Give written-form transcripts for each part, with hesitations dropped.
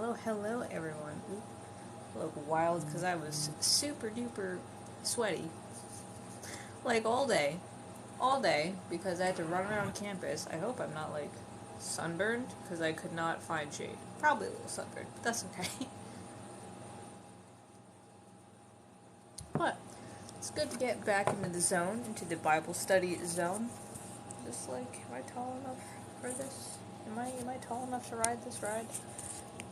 Hello, everyone. Oop, I look wild because I was super duper sweaty, like all day because I had to run around campus. I hope I'm not like sunburned because I could not find shade. Probably a little sunburned, but that's okay. But it's good to get back into the zone, into the Bible study zone. Just like, am I tall enough for this? Am I tall enough to ride this ride?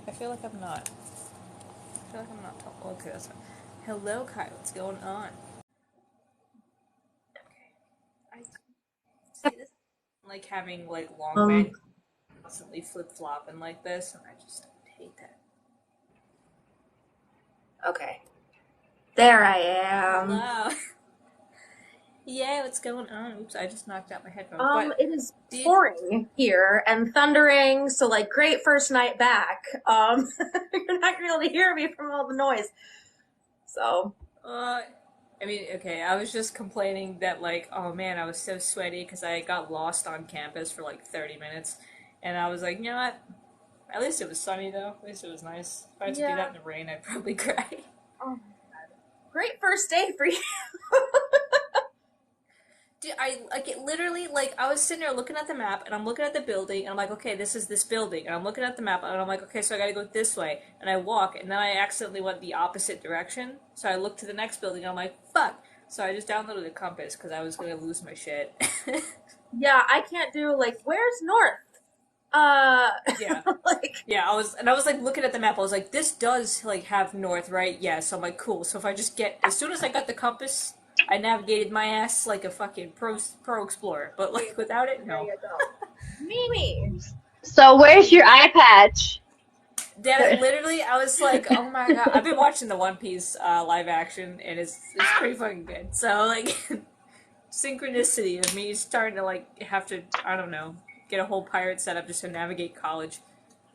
I feel like I'm not. I feel like I'm not tall. Okay, that's fine. Hello, Kai. What's going on? I see this like having like long Um, man constantly flip flopping like this, and I just hate that. okay. There I am. Hello. Yeah, what's going on? Oops, I just knocked out my headphones. But It is did pouring here and thundering, so like great first night back. You're not gonna be able to hear me from all the noise. So, uh I mean, okay, I was just complaining that like, oh man, I was so sweaty because I got lost on campus for like 30 minutes, and I was like, you know what? At least it was sunny though. At least it was nice. If I had to do yeah. that in the rain, I'd probably cry. Oh my God. Great first day for you. Dude, I like it literally like I was sitting there looking at the map and I'm looking at the building and I'm like, okay, this is this building and I'm looking at the map and I'm like, okay, so I gotta go this way and I walk and then I accidentally went the opposite direction. So I looked to the next building and I'm like, fuck. So I just downloaded a compass because I was gonna lose my shit. Yeah, I can't do like where's north? Uh, Yeah. like Yeah, I was like looking at the map. I was like, this does like have north, right? Yeah. So I'm like, cool. So if I just get as soon as I got the compass, I navigated my ass like a fucking pro explorer. But like without it, there no. you go. Mimi. So where's your eye patch? That literally, I was like, oh my god! I've been watching the One Piece live action, and it's pretty fucking good. So like, synchronicity of me starting to like have to, I don't know, get a whole pirate setup just to navigate college.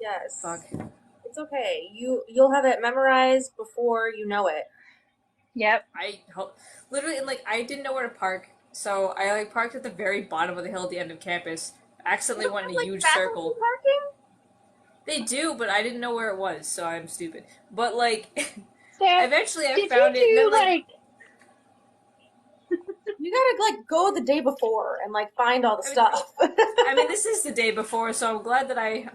Yes. Fuck. It's okay. You'll have it memorized before you know it. Yep. I hope literally, and like, I didn't know where to park, so I like parked at the very bottom of the hill at the end of campus. They Accidentally don't went have in a like huge faculty circle. parking? They do, but I didn't know where it was, so I'm stupid. But like, Sarah, eventually I did you found it, and then do like like You gotta like go the day before and like find all the I mean, stuff. I mean, this is the day before, so I'm glad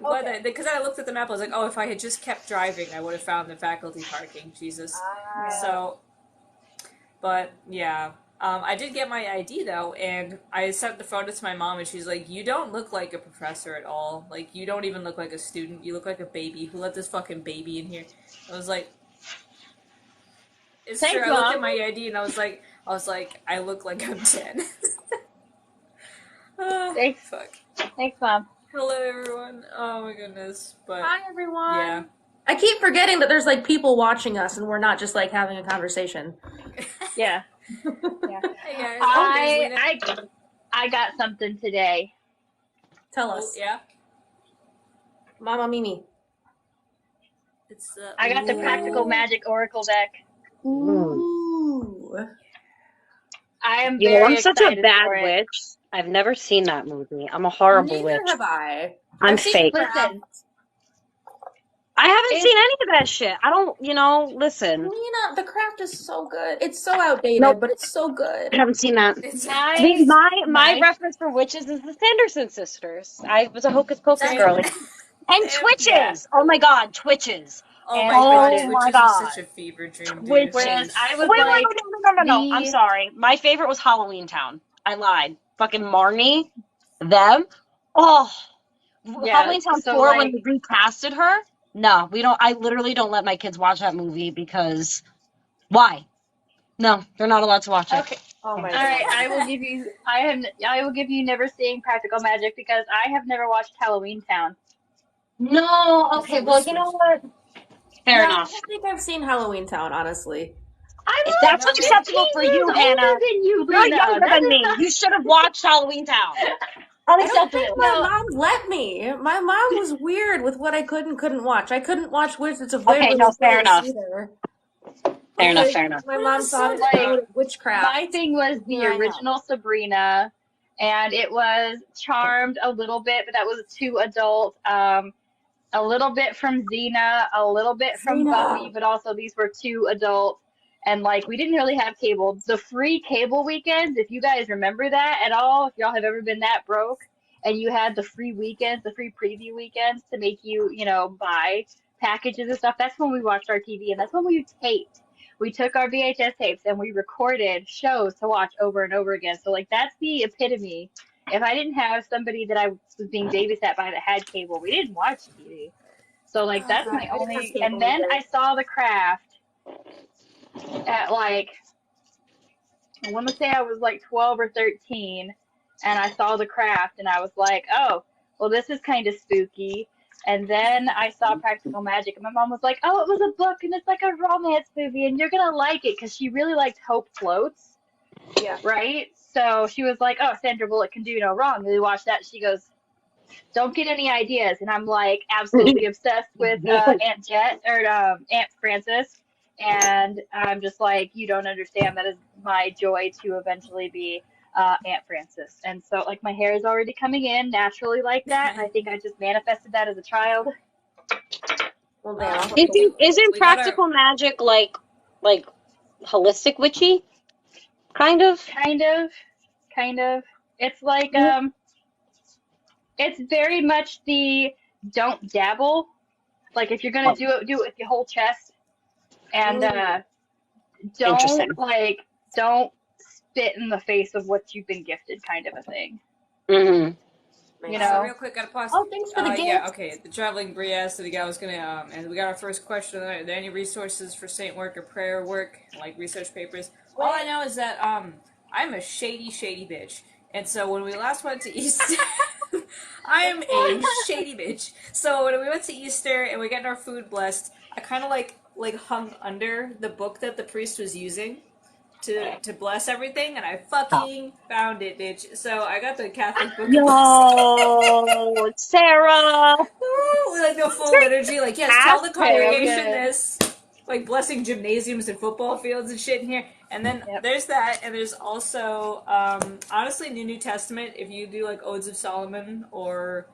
Okay. that because I looked at the map, I was like, oh, if I had just kept driving, I would have found the faculty parking. Jesus. yeah. Ah. So, but yeah, I did get my ID though, and I sent the photo to my mom, and she's like, you don't look like a professor at all. Like, you don't even look like a student. You look like a baby. Who let this fucking baby in here? I was like, it's true. Thanks, I looked at Mom. my ID, and I was like, I look like I'm 10. Ah, Thanks. fuck. Thanks, Mom. Hello, everyone. Oh my goodness. But Hi yeah. everyone. I keep forgetting that there's like people watching us and we're not just like having a conversation. Yeah. Yeah. Hey guys. Oh, there's I Lina. I I got something today. Tell Oh, us. yeah. Mama Mimi. It's I got the Practical ooh. Magic Oracle deck. Mm. Ooh. I am You know, very I'm such a excited bad for it. witch. I've never seen that movie. I'm a horrible Neither witch. have I. I'm I've seen fake. Craft. Listen, I haven't it's seen any of that shit. I don't, listen. Lena, the craft is so good. It's so Nope, outdated, but it's so I good. haven't seen that. It's I mean, my my my reference for witches is the Sanderson sisters. I was a Hocus Pocus same. girly. And Same. Yeah. Twitches. Oh my God, Twitches. Oh and my god, Oh my Twitches was God, such a fever dream, dude. whereas Holy Twitches. I Oh, was wait, fuck. wait, like wait, no. I'm the sorry. My favorite was Halloween Town. I lied. Fucking Marnie, them. Oh. yeah, Halloween Town so 4 when like they recasted her. No, we don't. I literally don't let my kids watch that movie because why? No, they're not allowed to watch it. okay. Oh my All right, god. I will give you never seeing Practical Magic because I have never watched Halloween Town. No, It's the okay, well, you know whispers. what? Fair Yeah, I enough. don't think I've seen Halloween Town, honestly. I'm If like that's No, man. 15 acceptable for you, years Hannah, older than you, you're Lena. younger That than is me. You should have watched Halloween Town. I don't think Unacceptable. my no, mom let me. My mom was weird with what I could and couldn't watch. I couldn't watch Wizards of Okay, Waverly no, fair Place enough. either Fair enough, because fair enough. my That mom was thought so it like promoted my witchcraft. thing was And the here I am. original Sabrina, and it was Charmed a little bit, but that was too adult. a little bit from Xena, a little bit from Buffy, but also these were 2 adults. And like we didn't really have cable. The free cable weekends, if you guys remember that at all, if y'all have ever been that broke and you had the free weekends, the free preview weekends to make you, buy packages and stuff, that's when we watched our TV and that's when we taped. We took our VHS tapes and we recorded shows to watch over and over again. So like that's the epitome. If I didn't have somebody that I was being babysat by that had cable, we didn't watch TV. So like that's my only. And then I saw The Craft at like, I want to say I was like 12 or 13, and I saw The Craft, and I was like, oh, well, this is kind of spooky. And then I saw Practical Magic, and my mom was like, oh, it was a book, and it's like a romance movie, and you're going to like it, because she really liked Hope Floats. Yeah. Right? So she was like, oh, Sandra Bullock can do no wrong. And we watched that, and she goes, don't get any ideas. And I'm like absolutely obsessed with Aunt Jet, or Aunt Frances. And I'm just like, you don't understand. That is my joy to eventually be Aunt Frances. And so, like, my hair is already coming in naturally like that. And I think I just manifested that as a child. Well, then, Isn't Practical Magic like holistic witchy? Kind of. Kind of. It's like it's very much the don't dabble. Like if you're gonna do it with your whole chest. And don't spit in the face of what you've been gifted, kind of a thing. Mm-hmm. You know. So real quick, gotta pause. Oh, thanks for the gift. Yeah, okay. The traveling Brie asked the guy was gonna, and we got our first question. Are there any resources for saint work or prayer work, like research papers? All I know is that I'm a shady bitch, and so when we last went to Easter, I am a shady bitch. So when we went to Easter and we got our food blessed, I kind of like hung under the book that the priest was using to bless everything, and I fucking found it, bitch. So I got the Catholic book. Yo, Sarah. Like the full liturgy, like yes, tell the congregation this, like blessing gymnasiums and football fields and shit in here. And then there's that, and there's also honestly New Testament. If you do like Odes of Solomon or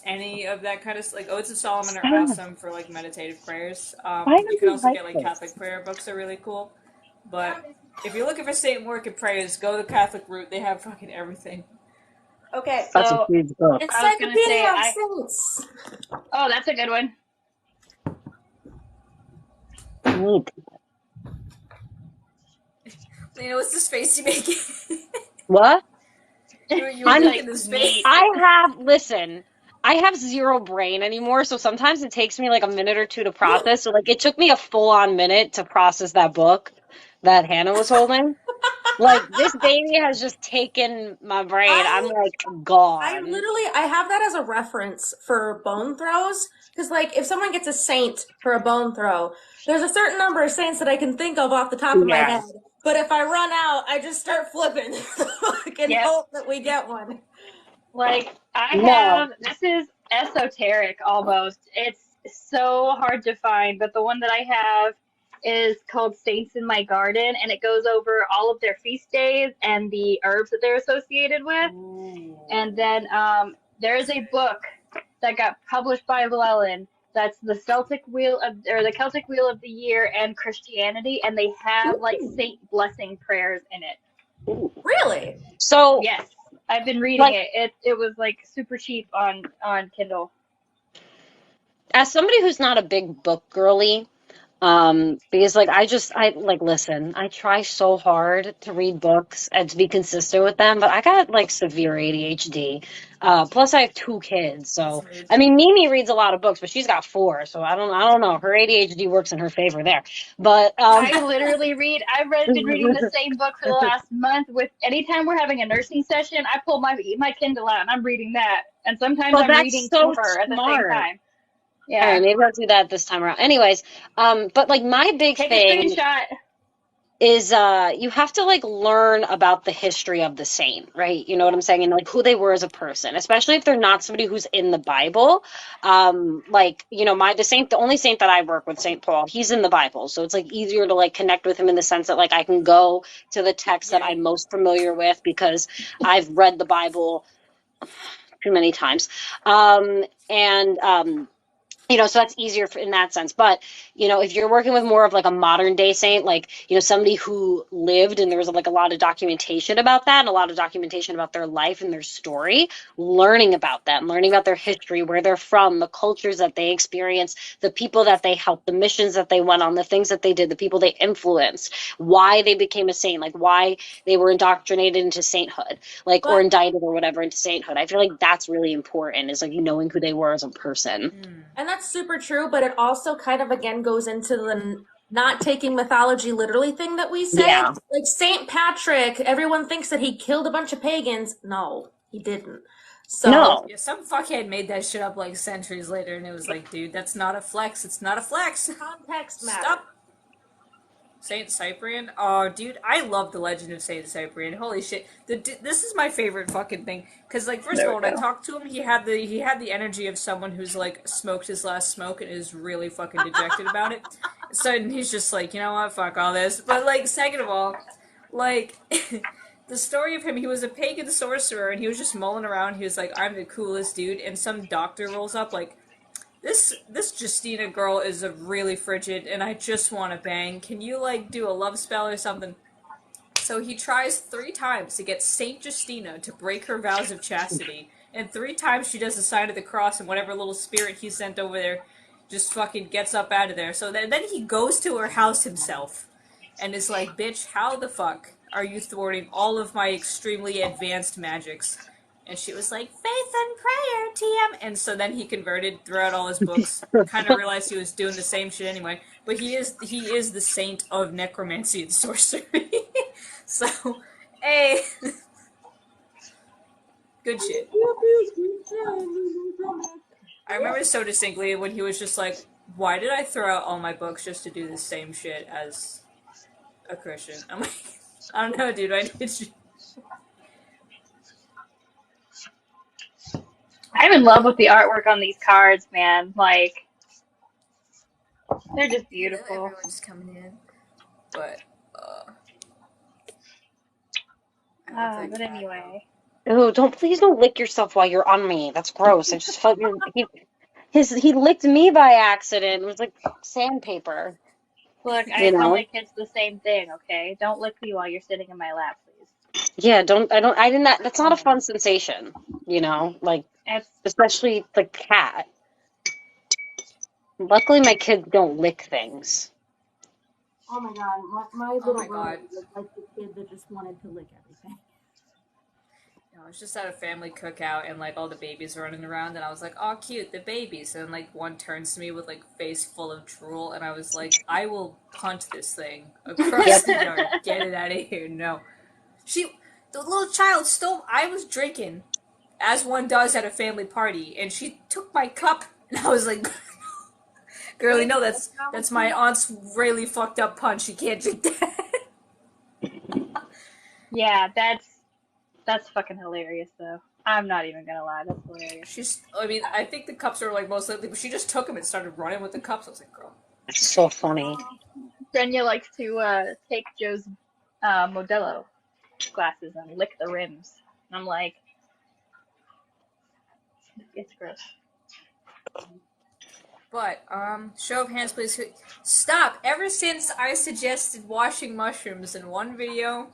any of that kind of like Odes of Solomon are awesome for like meditative prayers. You can also get like Catholic prayer books are really cool. But if you're looking for saint work and prayers, go the Catholic route. They have fucking everything. Okay, that's a huge book. Encyclopedia of Saints. Oh, that's a good one. Neat. Lina, what's this face you making? What? You were making this face. I have zero brain anymore, so sometimes it takes me like a minute or two to process. So like it took me a full-on minute to process that book that Hannah was holding. Like this baby has just taken my brain. I'm like gone. I have that as a reference for bone throws, because like if someone gets a saint for a bone throw, there's a certain number of saints that I can think of off the top of my head. But if I run out, I just start flipping and hope that we get one. Like this is esoteric almost. It's so hard to find, but the one that I have is called Saints in My Garden, and it goes over all of their feast days and the herbs that they're associated with. Ooh. And then there's a book that got published by Llewellyn that's the Celtic Wheel of the Year and Christianity, and they have like saint blessing prayers in it. Ooh. Really? So yes, I've been reading it. It was like super cheap on Kindle. As somebody who's not a big book girly, because listen, I try so hard to read books and to be consistent with them, but I got like severe ADHD. Plus I have 2 kids, so I mean Mimi reads a lot of books, but she's got 4, so I don't know. Her ADHD works in her favor there. But I literally I've been reading the same book for the last month. With anytime we're having a nursing session, I pull my Kindle out and I'm reading that, and sometimes I'm reading to her at the same time. Yeah. All right, maybe I'll do that this time around. Anyways, but like my big thing is you have to like learn about the history of the saint, right? You know what I'm saying? And like who they were as a person, especially if they're not somebody who's in the Bible. Like, you know, the only saint that I work with, Saint Paul, he's in the Bible. So it's like easier to like connect with him in the sense that like I can go to the text that I'm most familiar with because I've read the Bible too many times. You know, so that's easier in that sense. But, you know, if you're working with more of like a modern day saint, like, you know, somebody who lived and there was like a lot of documentation about that and a lot of documentation about their life and their story, learning about them, learning about their history, where they're from, the cultures that they experienced, the people that they helped, the missions that they went on, the things that they did, the people they influenced, why they became a saint, like why they were indoctrinated into sainthood, like, or indicted or whatever into sainthood. I feel like that's really important, is like knowing who they were as a person. And that's super true, but it also kind of again goes into the not taking mythology literally thing that we say. Yeah. Like Saint Patrick, everyone thinks that he killed a bunch of pagans. No, he didn't. So No. Yeah, some fuckhead made that shit up like centuries later, and it was like, dude, that's not a flex. It's not a flex. Context matters. Stop. Saint Cyprian? Oh, dude, I love the legend of Saint Cyprian. Holy shit. This is my favorite fucking thing. Because, like, first of all, when I talked to him, he had the energy of someone who's, like, smoked his last smoke and is really fucking dejected about it. So he's just like, you know what, fuck all this. But, like, second of all, like, the story of him, he was a pagan sorcerer, and he was just mulling around. He was like, I'm the coolest dude. And some doctor rolls up, like, this Justina girl is a really frigid, and I just want to bang. Can you, like, do a love spell or something? So he tries 3 times to get Saint Justina to break her vows of chastity, and 3 times she does the sign of the cross, and whatever little spirit he sent over there just fucking gets up out of there. So then he goes to her house himself, and is like, bitch, how the fuck are you thwarting all of my extremely advanced magics? And she was like, faith and prayer, TM. And so then he converted throughout all his books. Kind of realized he was doing the same shit anyway. But he is the saint of necromancy and sorcery. So, hey. Good shit. I remember so distinctly when he was just like, why did I throw out all my books just to do the same shit as a Christian? I'm like, I don't know, dude. I did you. I'm in love with the artwork on these cards, man. Like, they're just beautiful. Everyone's coming in, but but anyway. Oh, please don't lick yourself while you're on me. That's gross. I just felt he licked me by accident. It was like sandpaper. Look, I tell my kids the same thing, okay? Don't lick me while you're sitting in my lap, please. Yeah, that's not a fun sensation, you know, like, especially the cat. Luckily, my kids don't lick things. Oh my god, my little brother was like the kid that just wanted to lick everything. I was just at a family cookout, and like all the babies were running around, and I was like, "Oh, cute, the babies!" And like one turns to me with like face full of drool, and I was like, "I will punt this thing across the yard. Get it out of here!" No, the little child stole. I was drinking, as one does at a family party, and she took my cup, and I was like, "Girlie, no, that's my aunt's really fucked up punch. You can't drink that." Yeah, that's fucking hilarious, though. I'm not even gonna lie, that's hilarious. I think the cups are like most likely, but she just took them and started running with the cups. I was like, girl. That's so funny. Brenya likes to take Joe's Modelo glasses and lick the rims. And I'm like, it's gross. But, show of hands, please. Stop! Ever since I suggested washing mushrooms in one video,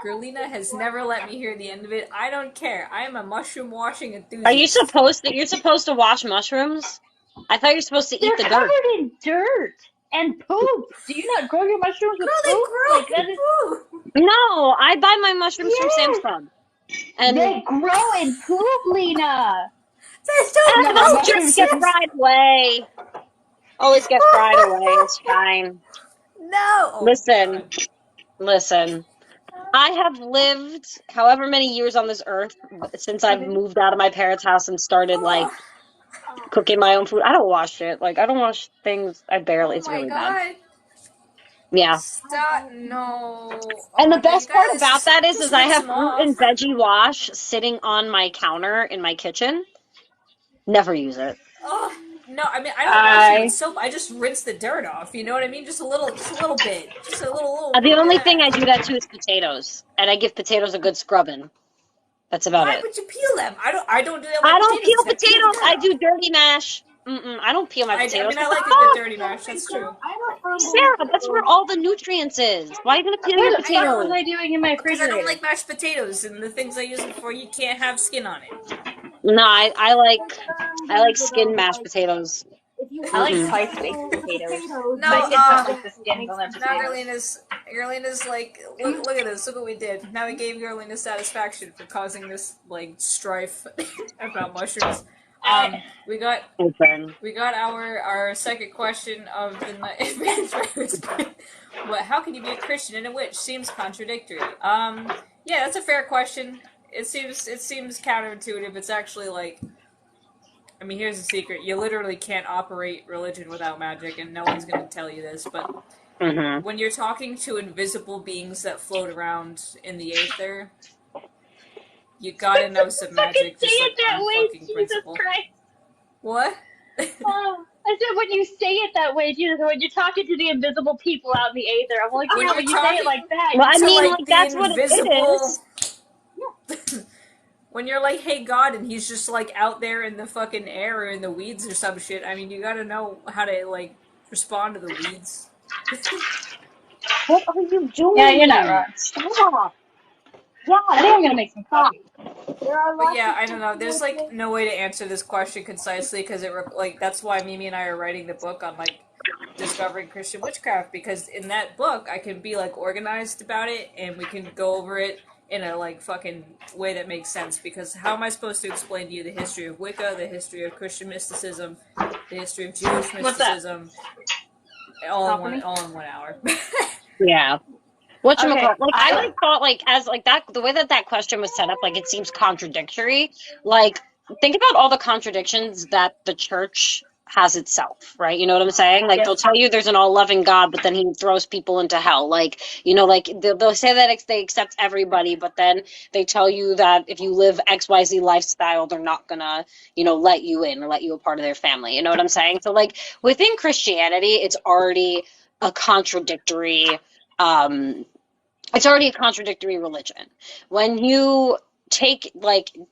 Lina has never let me hear the end of it. I don't care. I am a mushroom washing enthusiast. Are you supposed to wash mushrooms? I thought you're supposed to eat the dirt. They're covered in dirt and poop. Do you not grow your mushrooms with poop? Poop. No, I buy my mushrooms from Sam's Club. And they grow in poop, Lina. Just get fried away. Always get fried away. It's fine. No. Listen. I have lived however many years on this earth since I've moved out of my parents' house and started like cooking my own food. I don't wash it. Like I don't wash things. I barely. It's really bad. Yeah. Stop. No. And the best part about that is I have fruit and veggie wash sitting on my counter in my kitchen. Never use it. Oh, no, I mean, I don't wash it with soap. I just rinse the dirt off. You know what I mean? Just a little bit. Just a little. The only thing I do that to is potatoes, and I give potatoes a good scrubbing. That's about it. Why would you peel them? I don't do that. I don't peel potatoes. I do dirty mash. I don't peel my potatoes. I like a good dirty mash. That's true. Sarah, that's where all the nutrients is. Why are you gonna peel your potatoes? What was I doing in my Because refrigerator? I don't like mashed potatoes, and the things I use them for, you can't have skin on it. No, I like skin mashed potatoes. I like spice-based potatoes. No, my kids don't like the skins on their potatoes. Gerlina's like, look at this, look what we did. Now we gave Gerlina satisfaction for causing this, like, strife about mushrooms. We got our second question of the night. How can you be a Christian and a witch? Seems contradictory. Yeah, that's a fair question. It seems counterintuitive. It's actually like, I mean, here's the secret. You literally can't operate religion without magic, and no one's going to tell you this, but when you're talking to invisible beings that float around in the aether, you gotta know some magic. Say it that way, Jesus Christ. What? I said when you say it that way, Jesus, when you're talking to the invisible people out in the aether, I'm like, when you say it like that. Well, I mean, like that's what it is. When you're like, hey God, and he's just like out there in the fucking air or in the weeds or some shit, I mean, you gotta know how to like respond to the weeds. What are you doing? Yeah, you're not wrong. Stop. Yeah, I think I'm gonna make some coffee. But yeah, I don't know. There's like no way to answer this question concisely because that's why Mimi and I are writing the book on like discovering Christian witchcraft, because in that book I can be like organized about it and we can go over it in a like fucking way that makes sense, because how am I supposed to explain to you the history of Wicca, the history of Christian mysticism, the history of Jewish mysticism, all in 1 hour? Yeah. Whatchamacallit? Like I thought as that, the way that question was set up, like it seems contradictory. Like think about all the contradictions that the church has itself, right? You know what I'm saying? Like they'll tell you there's an all-loving God, but then he throws people into hell. Like, you know, like they'll say that they accept everybody, but then they tell you that if you live XYZ lifestyle, they're not gonna, you know, let you in or let you a part of their family. You know what I'm saying? So like within Christianity, it's already a contradictory religion. When you take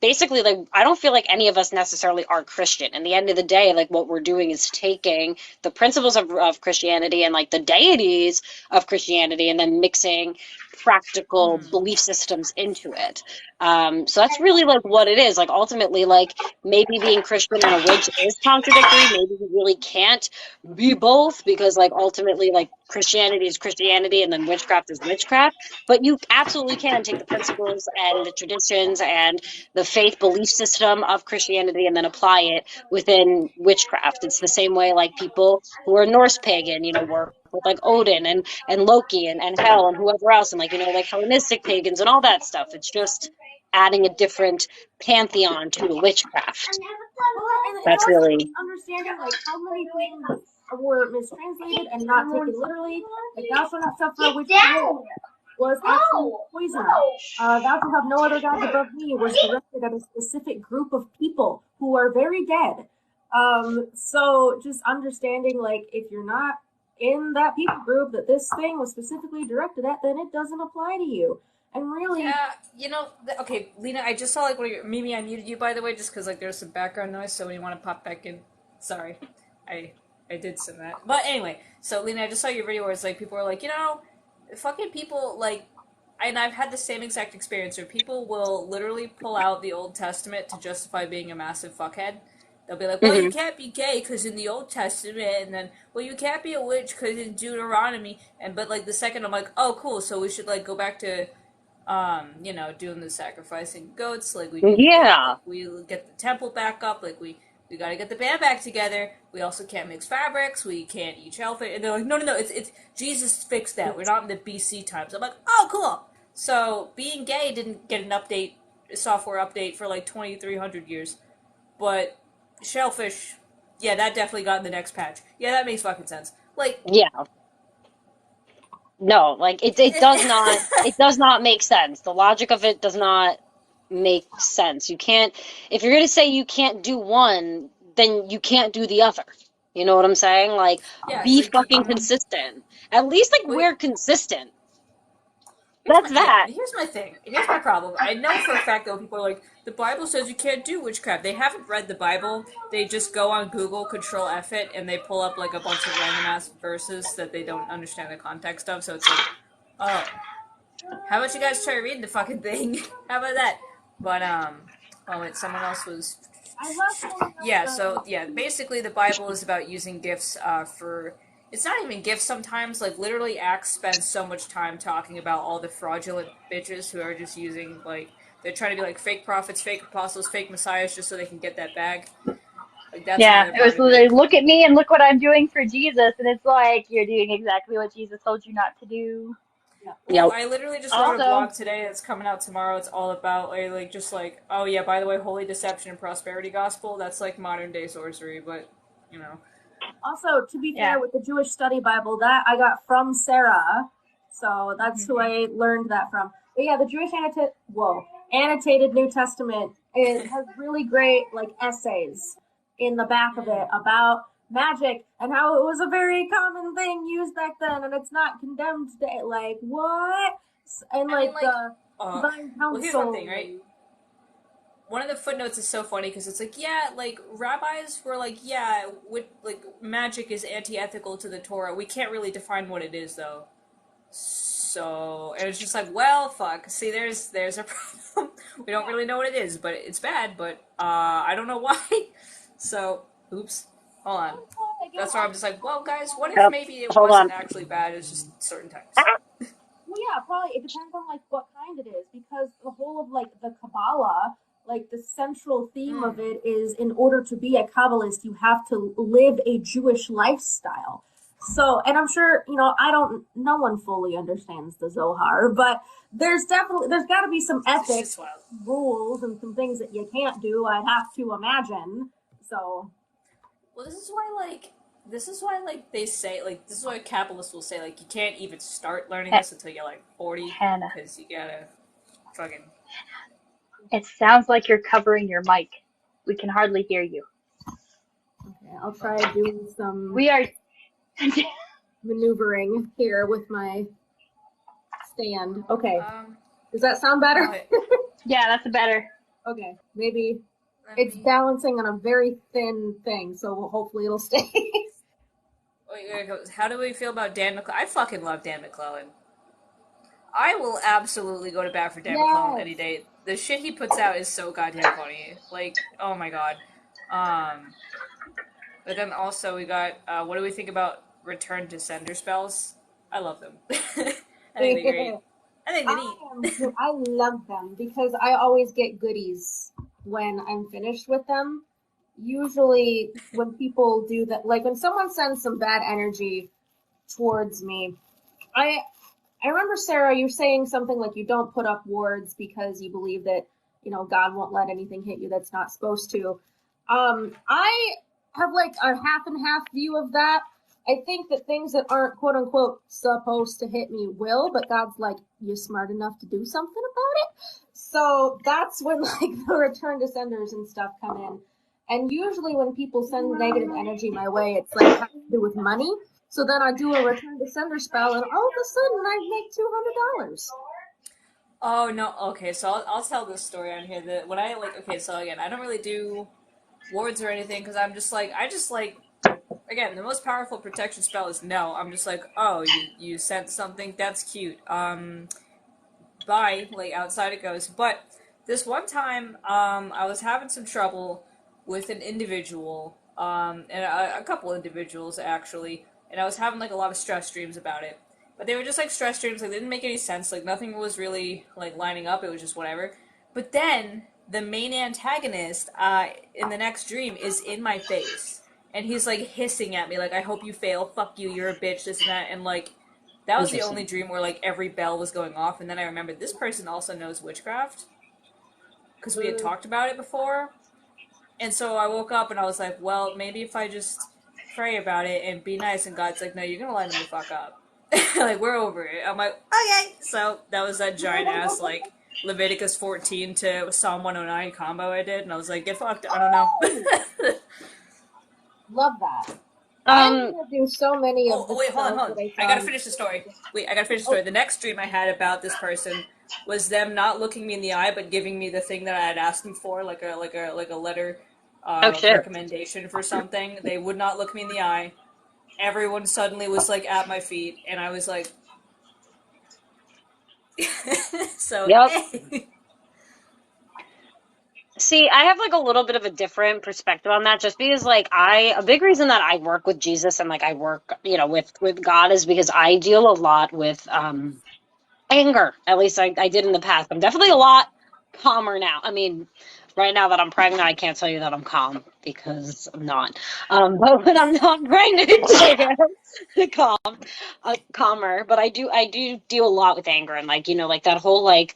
basically I don't feel like any of us necessarily are Christian. In the end of the day, like what we're doing is taking the principles of Christianity and like the deities of Christianity and then mixing practical belief systems into it. So that's really like what it is. Like ultimately, like maybe being Christian and a witch is contradictory. Maybe you really can't be both, because like ultimately like Christianity is Christianity and then witchcraft is witchcraft. But you absolutely can take the principles and the traditions and the faith belief system of Christianity and then apply it within witchcraft. It's the same way like people who are Norse pagan, you know, work with like Odin and Loki and Hel and whoever else, and like, you know, like Hellenistic pagans and all that stuff. It's just adding a different pantheon to the witchcraft. That's really understanding like how many things were mistranslated and not taken literally. Like thou shalt not suffer a witch to was actually poison. Thou shalt have no other gods above me was directed at a specific group of people who are very dead. So just understanding like if you're not in that people group that this thing was specifically directed at, then it doesn't apply to you. And really, yeah, you know, okay, Lina, I just saw like one of your Mimi. I muted you, by the way, just because like there's some background noise. So when you want to pop back in, sorry, I did some of that. But anyway, so Lina, I just saw your video where it's like people are like, you know, fucking people like, and I've had the same exact experience where people will literally pull out the Old Testament to justify being a massive fuckhead. They'll be like, well, you can't be gay because in the Old Testament, and then, well, you can't be a witch because in Deuteronomy, but like the second I'm like, oh, cool, so we should like go back to, you know, doing the sacrificing goats, like we get the temple back up, like we gotta get the band back together. We also can't mix fabrics. We can't eat shellfish. And they're like, no, it's Jesus fixed that. We're not in the BC times. I'm like, oh, cool. So being gay didn't get a software update for like 2,300 years, but shellfish, yeah, that definitely got in the next patch. Yeah, that makes fucking sense. Like, yeah. No, like it does not make sense. The logic of it does not make sense. You can't, if you're going to say you can't do one, then you can't do the other. You know what I'm saying? Like, be fucking consistent. At least like we're consistent. That's that. Here's my thing. Here's my problem. I know for a fact that when people are like, the Bible says you can't do witchcraft. They haven't read the Bible. They just go on Google, Control F it, and they pull up like a bunch of random ass verses that they don't understand the context of. So it's like, oh, how about you guys try reading the fucking thing? How about that? But oh wait, someone else was. Yeah. So yeah, basically the Bible is about using gifts for. It's not even gifts sometimes, like, literally Acts spends so much time talking about all the fraudulent bitches who are just using, like, they're trying to be, like, fake prophets, fake apostles, fake messiahs, just so they can get that bag. Like, that's it was literally, look at me and look what I'm doing for Jesus, and it's like, you're doing exactly what Jesus told you not to do. Well, I literally just wrote a blog today that's coming out tomorrow. It's all about, like, just like, oh yeah, by the way, holy deception and prosperity gospel, that's, like, modern-day sorcery, but, you know. Also, to be fair, with the Jewish Study Bible, that I got from Sarah, so that's who I learned that from. But yeah, the Jewish annotated New Testament has really great like essays in the back of it about magic and how it was a very common thing used back then, and it's not condemned today. Like what? And like the divine council. Well, here's one thing, right? One of the footnotes is so funny because it's like, yeah, like, rabbis were like, yeah, magic is anti-ethical to the Torah. We can't really define what it is, though. So, and it's just like, well, fuck. See, there's a problem. We don't really know what it is, but it's bad, but, I don't know why. So, oops. Hold on. That's why I'm just like, well, guys, what if maybe it wasn't actually bad, it's just certain types? Well, yeah, probably. It depends on, like, what kind it is, because the whole of, like, the Kabbalah, like, the central theme of it is, in order to be a Kabbalist, you have to live a Jewish lifestyle. So, and I'm sure, no one fully understands the Zohar, but there's got to be some ethics rules and some things that you can't do, I'd have to imagine. So. Well, this is why, they say, like, this is why Kabbalists will say, like, you can't even start learning this until you're, like, 40, because you gotta fucking... It sounds like you're covering your mic. We can hardly hear you. Okay, I'll try doing some We are maneuvering here with my stand. Okay. Does that sound better? Yeah, that's better. Okay, maybe it's balancing on a very thin thing, so hopefully it'll stay. Wait, how do we feel about Dan McClellan? I fucking love Dan McClellan. I will absolutely go to bat for Dan McClellan any day. The shit he puts out is so goddamn funny. Like, oh my god. But then also we got, what do we think about return to sender spells? I love them. I think they're great. I think they're neat. I love them because I always get goodies when I'm finished with them. Usually when people do that, like when someone sends some bad energy towards me, I remember, Sarah, you're saying something like you don't put up wards because you believe that, God won't let anything hit you that's not supposed to. I have like a half and half view of that. I think that things that aren't quote unquote supposed to hit me will, but God's like, you're smart enough to do something about it. So that's when like the return to senders and stuff come in. And usually when people send negative energy my way, it's like has to do with money. So then I do a return to sender spell, and all of a sudden I make $200. Oh no! Okay, so I'll tell this story on here. That when I so again, I don't really do wards or anything because I just like again, the most powerful protection spell is no. I'm just like, oh, you sent something, that's cute. Bye. Like outside it goes. But this one time, I was having some trouble with an individual, and a couple individuals actually. And I was having, like, a lot of stress dreams about it. But they were just, like, stress dreams. Like, they didn't make any sense. Like, nothing was really, like, lining up. It was just whatever. But then, the main antagonist, in the next dream, is in my face. And he's, like, hissing at me. Like, I hope you fail. Fuck you. You're a bitch. This and that. And, like, that was the only dream where, like, every bell was going off. And then I remembered this person also knows witchcraft. Because we had talked about it before. And so I woke up and I was like, well, maybe if I just pray about it and be nice, and God's like, no, you're gonna line them the fuck up. Like, we're over it. I'm like, okay. So that was that giant ass, like, Leviticus 14 to Psalm 109 combo I did, and I was like, get fucked. I don't know. Love that. I'm gonna do so many of the wait, hold spells on. that I gotta finish the story. The next dream I had about this person was them not looking me in the eye, but giving me the thing that I had asked them for, like a letter Oh of shit. recommendation for something. They would not look me in the eye. Everyone suddenly was like at my feet, and I was like, so. Yep. See, I have like a little bit of a different perspective on that, just because like a big reason that I work with Jesus and like I work, with God is because I deal a lot with anger. At least I did in the past. I'm definitely a lot calmer now. I mean, right now that I'm pregnant, I can't tell you that I'm calm because I'm not. But when I'm not pregnant, I am calmer. But I do deal a lot with anger and like like that whole like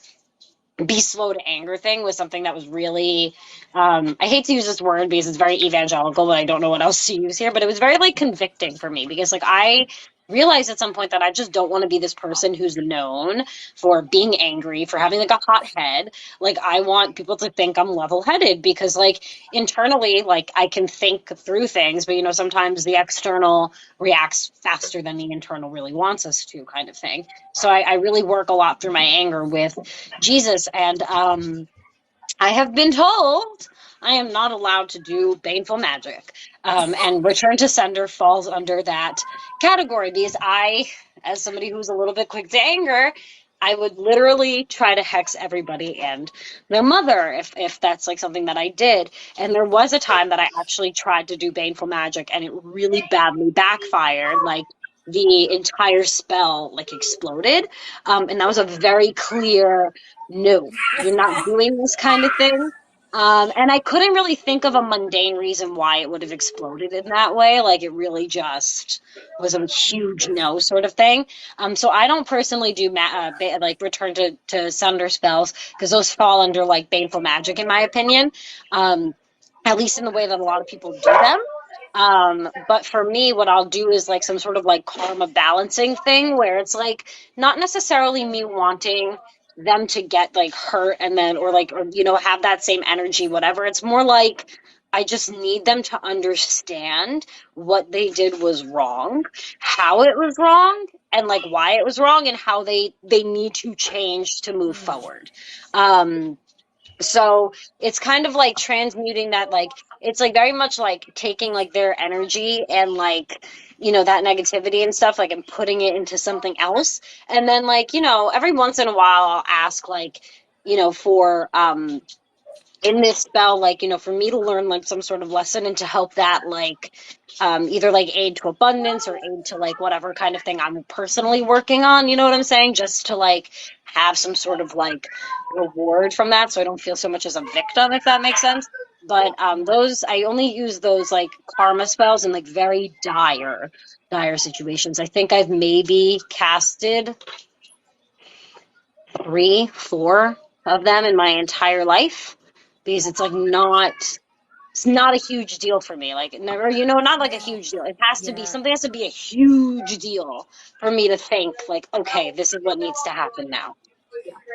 be slow to anger thing was something that was really I hate to use this word because it's very evangelical, but I don't know what else to use here, but it was very like convicting for me because like I realized at some point that I just don't want to be this person who's known for being angry, for having like a hot head. Like I want people to think I'm level-headed because like internally like I can think through things, but sometimes the external reacts faster than the internal really wants us to, kind of thing. So I really work a lot through my anger with Jesus, and I have been told I am not allowed to do baneful magic. And return to sender falls under that category because I, as somebody who's a little bit quick to anger, I would literally try to hex everybody and their mother if that's like something that I did. And there was a time that I actually tried to do baneful magic and it really badly backfired. Like the entire spell like exploded. And that was a very clear no, you're not doing this kind of thing. And I couldn't really think of a mundane reason why it would have exploded in that way. Like it really just was a huge no sort of thing. So I don't personally do like return to sender spells because those fall under like baneful magic in my opinion. At least in the way that a lot of people do them. But for me, what I'll do is like some sort of like karma balancing thing where it's like not necessarily me wanting them to get like hurt and then or have that same energy, whatever. It's more like I just need them to understand what they did was wrong, how it was wrong, and like why it was wrong and how they need to change to move forward. So it's kind of like transmuting that, like it's like very much like taking like their energy and like that negativity and stuff like and putting it into something else. And then like every once in a while I'll ask like for in this spell, like, for me to learn like some sort of lesson and to help that like either like aid to abundance or aid to like whatever kind of thing I'm personally working on, you know what I'm saying? Just to like have some sort of like reward from that so I don't feel so much as a victim, if that makes sense. But those I only use those like karma spells in like very dire situations. I think I've maybe casted 3, 4 of them in my entire life because it's like it's not a huge deal for me. Like never, not like a huge deal. It has to be something has to be a huge deal for me to think like, okay, this is what needs to happen now.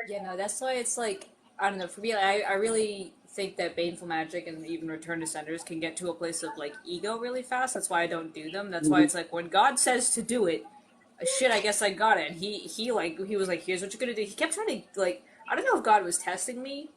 Yeah, no, that's why it's like, I don't know, for me, I really think that Baneful Magic and even Return to Senders can get to a place of like ego really fast. That's why I don't do them. That's why it's like when God says to do it, shit, I guess I got it. And he was like, here's what you're gonna do. He kept trying to like, I don't know if God was testing me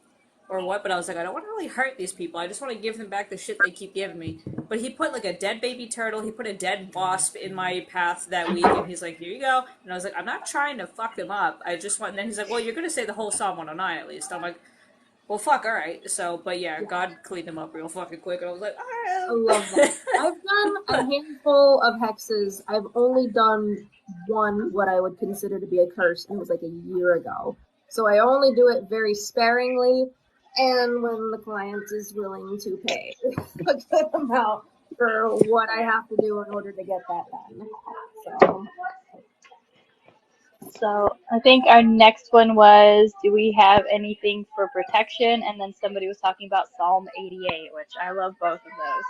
or what, but I was like, I don't want to really hurt these people. I just want to give them back the shit they keep giving me. But he put like a dead baby turtle, he put a dead wasp in my path that week, and he's like, here you go. And I was like, I'm not trying to fuck them up. I just want. And then he's like, well, you're gonna say the whole Psalm 109 at least. I'm like, well, fuck, all right. So, but yeah, God cleaned them up real fucking quick, and I was like, all right. I love that. I've done a handful of hexes. I've only done one, what I would consider to be a curse, and it was like a year ago. So I only do it very sparingly, and when the client is willing to pay a good amount for what I have to do in order to get that done. So I think our next one was, do we have anything for protection? And then somebody was talking about Psalm 88, which I love both of those.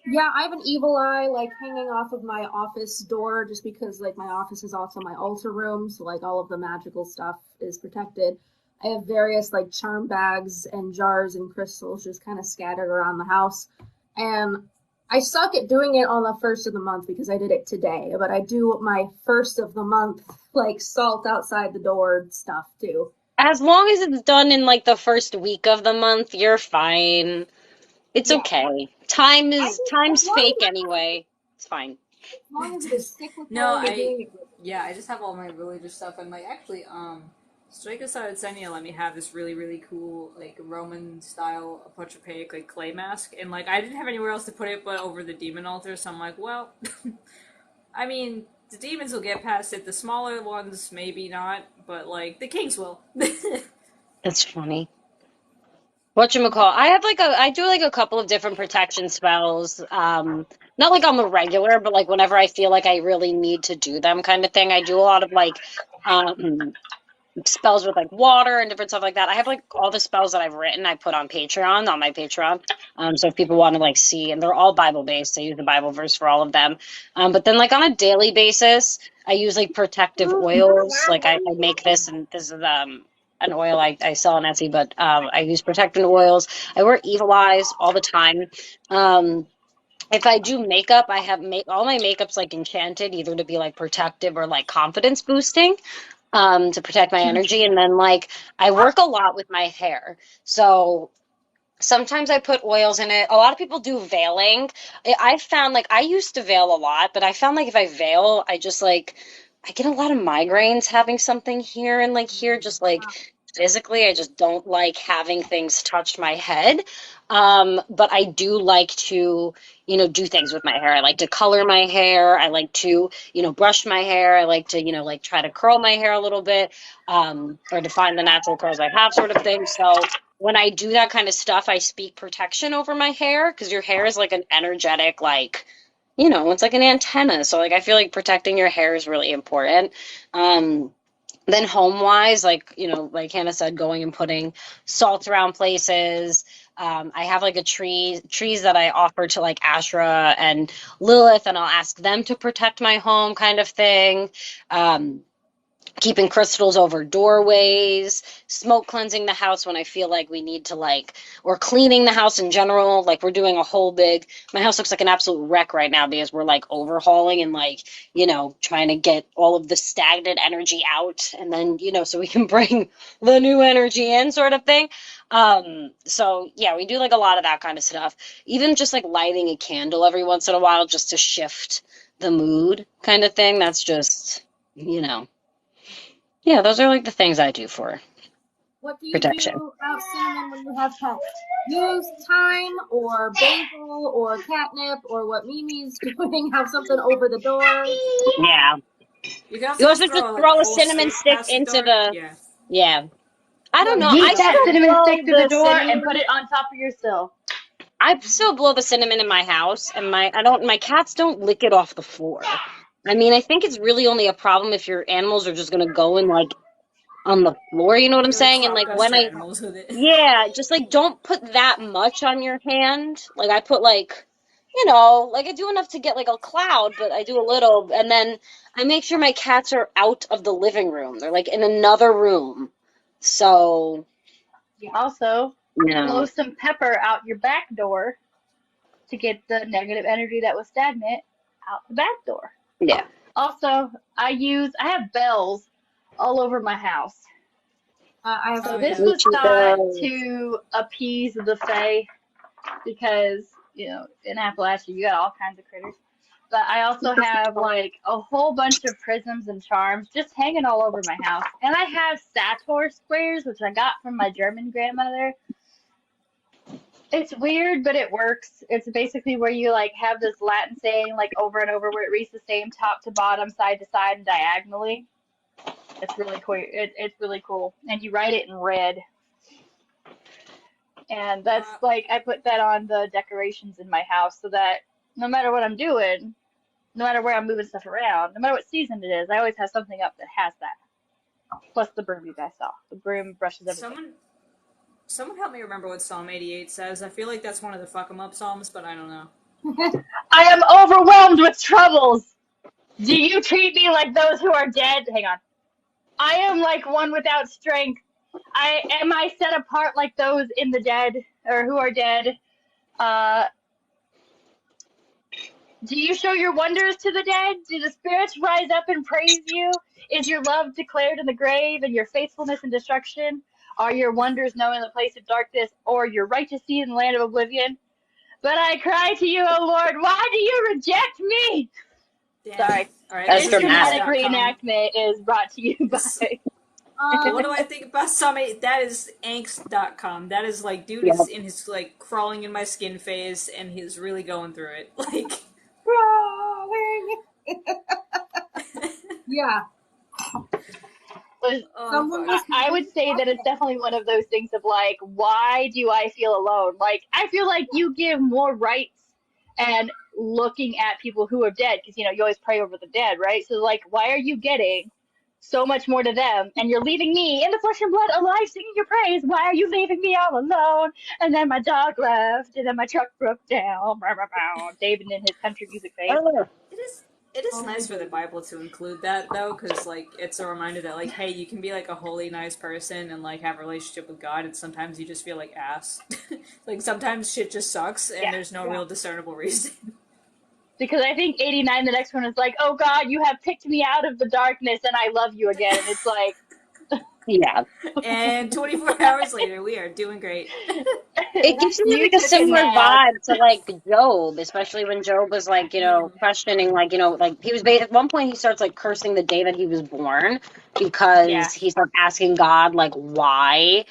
Yeah, I have an evil eye like hanging off of my office door just because like my office is also my altar room, so like all of the magical stuff is protected. I have various like charm bags and jars and crystals just kind of scattered around the house. And I suck at doing it on the first of the month because I did it today, but I do my first of the month, like salt outside the door stuff too. As long as it's done in like the first week of the month, you're fine. It's okay. Time's fake anyway. It's fine. As long as it is cyclical, No, you're doing it good. yeah, I just have all my religious stuff, and like actually, Strika Saritsenia let me have this really really cool like Roman style apotropaic like clay mask, and like I didn't have anywhere else to put it but over the demon altar, so I'm like, well, I mean, the demons will get past it, the smaller ones maybe not, but like the kings will. That's funny. Whatchamacall? I do like a couple of different protection spells. Not like on the regular, but like whenever I feel like I really need to do them kind of thing. I do a lot of like spells with like water and different stuff like that. I have like all the spells that I've written I put on Patreon, on my Patreon. So if people want to like see, and they're all Bible based, I use the Bible verse for all of them. But then like on a daily basis, I use like protective oils. Like I make this, and this is an oil I sell on Etsy, but I use protective oils. I wear Evil Eyes all the time. If I do makeup, I have all my makeup's like enchanted, either to be like protective or like confidence boosting, to protect my energy. And then like I work a lot with my hair, so sometimes I put oils in it. A lot of people do veiling. I found like I used to veil a lot, but I found like if I veil, I get a lot of migraines having something here and like here, just like physically. I just don't like having things touch my head. But I do like to, do things with my hair. I like to color my hair. I like to, brush my hair. I like to, like try to curl my hair a little bit, or to find the natural curls I have, sort of thing. So when I do that kind of stuff, I speak protection over my hair, because your hair is like an energetic, like, it's like an antenna. So like I feel like protecting your hair is really important. Then home wise, like, like Hannah said, going and putting salt around places. I have like trees that I offer to like Asherah and Lilith, and I'll ask them to protect my home, kind of thing. Keeping crystals over doorways, smoke cleansing the house when I feel like we need to, like, or cleaning the house in general. Like, we're doing a whole my house looks like an absolute wreck right now because we're like overhauling and like, trying to get all of the stagnant energy out, and then, so we can bring the new energy in, sort of thing. So yeah, we do like a lot of that kind of stuff. Even just like lighting a candle every once in a while just to shift the mood, kind of thing. That's just, yeah, those are like the things I do for What do you protection. do about cinnamon when you have pets? Use thyme or basil or catnip or what Mimi's doing, have something over the door. Yeah. You also just throw a cinnamon stick into the... Yeah. I don't know. Yeet that cinnamon stick through the door cinnamon. and put it on top of your sill. I still blow the cinnamon in my house, and my cats don't lick it off the floor. I mean, I think it's really only a problem if your animals are just gonna go and like on the floor, you know what I'm saying? And like yeah, just like don't put that much on your hand. Like I put like, like I do enough to get like a cloud, but I do a little, and then I make sure my cats are out of the living room. They're like in another room. So also blow some pepper out your back door to get the negative energy that was stagnant out the back door. Yeah. Also, I have bells all over my house. This was thought to appease the fae, because, in Appalachia you got all kinds of critters. But I also have like a whole bunch of prisms and charms just hanging all over my house. And I have Sator squares, which I got from my German grandmother. It's weird, but it works. It's basically where you like have this Latin saying like over and over, where it reads the same top to bottom, side to side, and diagonally. It's really cool. It's really cool, and you write it in red. And that's like I put that on the decorations in my house, so that no matter what I'm doing, no matter where I'm moving stuff around, no matter what season it is, I always have something up that has that. Plus the broom you guys saw. The broom brushes everything. Someone help me remember what Psalm 88 says. I feel like that's one of the fuck 'em up psalms, but I don't know. I am overwhelmed with troubles. Do you treat me like those who are dead? Hang on. I am like one without strength. Am I set apart like those in the dead, or who are dead? Do you show your wonders to the dead? Do the spirits rise up and praise you? Is your love declared in the grave and your faithfulness in destruction? Are your wonders known in the place of darkness, or your righteous deeds in the land of oblivion? But I cry to you, O Lord, why do you reject me? Damn. Sorry. All right, This That's dramatic dramatic. reenactment is brought to you by... What do I think about Summit? That is angst.com. That is like, dude Yep. is in his, like, crawling in my skin phase, and he's really going through it. Like, Yeah. I would say that it's definitely one of those things of like, why do I feel alone? Like, I feel like you give more rights and looking at people who are dead, because, you know, you always pray over the dead, right? So, like, why are you getting so much more to them, and you're leaving me in the flesh and blood alive singing your praise? Why are you leaving me all alone? And then my dog left, and then my truck broke down. David in his country music face. it is nice for the Bible to include that, though, because, like, it's a reminder that, like, hey, you can be, like, a holy, nice person and, like, have a relationship with God, and sometimes you just feel like ass. Like, sometimes shit just sucks, and there's no real discernible reason. Because I think 89, the next one is like, oh God, you have picked me out of the darkness and I love you again. And it's like... Yeah. And 24 hours later, we are doing great. It gives me like a similar vibe to like Job, especially when Job was like, you know, questioning, like, you know, like he was at one point he starts like cursing the day that he was born because he starts asking God like why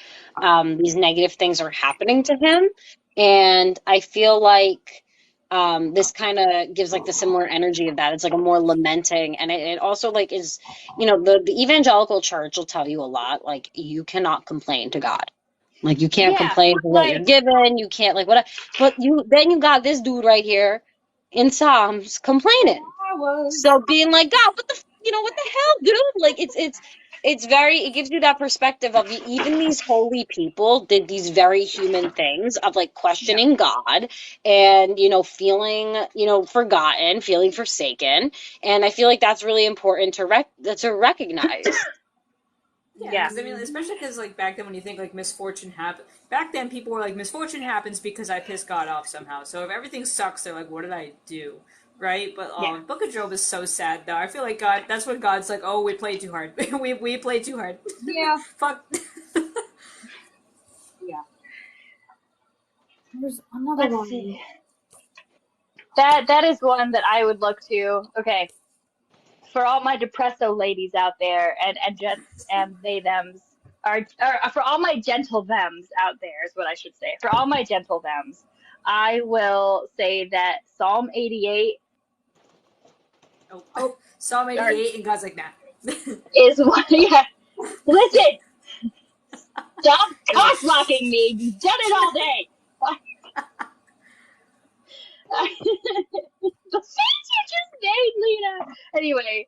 these negative things are happening to him. And I feel like this kind of gives like the similar energy of that. It's like a more lamenting, and it also like is, you know, the evangelical church will tell you a lot, like you cannot complain to God. Like you can't complain for what you're given. You can't like what. But you got this dude right here in Psalms complaining. So being like, God, what the what the hell, dude? Like it gives you that perspective of even these holy people did these very human things of like questioning God and feeling forgotten, feeling forsaken, and I feel like that's really important to recognize. Yeah, because I mean, especially because like back then when you think like misfortune happened, back then people were like, misfortune happens because I pissed God off somehow. So if everything sucks, they're like, what did I do? Right? But Book of Job is so sad though. I feel like God, that's when God's like, oh, we played too hard. we played too hard. Yeah. Fuck. Yeah. There's another one. See. That is one that I would look to. Okay. For all my depresso ladies out there and gents and they thems or for all my gentle thems out there is what I should say. For all my gentle thems, I will say that Psalm 88. Psalm 88, and God's like, nah. Is one. Yeah. Listen. Stop cock blocking me. You've done it all day. The face you just made, Lina. Anyway,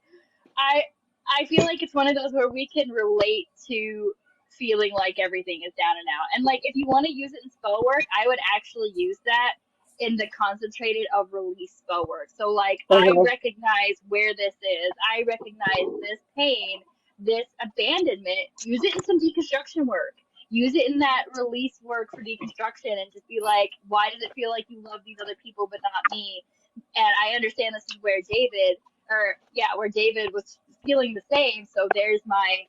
I feel like it's one of those where we can relate to feeling like everything is down and out. And like if you want to use it in spell work, I would actually use that in the concentrated of release spell work. So like I recognize where this is. I recognize this pain, this abandonment. Use it in some deconstruction work. Use it in that release work for deconstruction and just be like, why does it feel like you love these other people but not me? And I understand this is where David was feeling the same. So there's my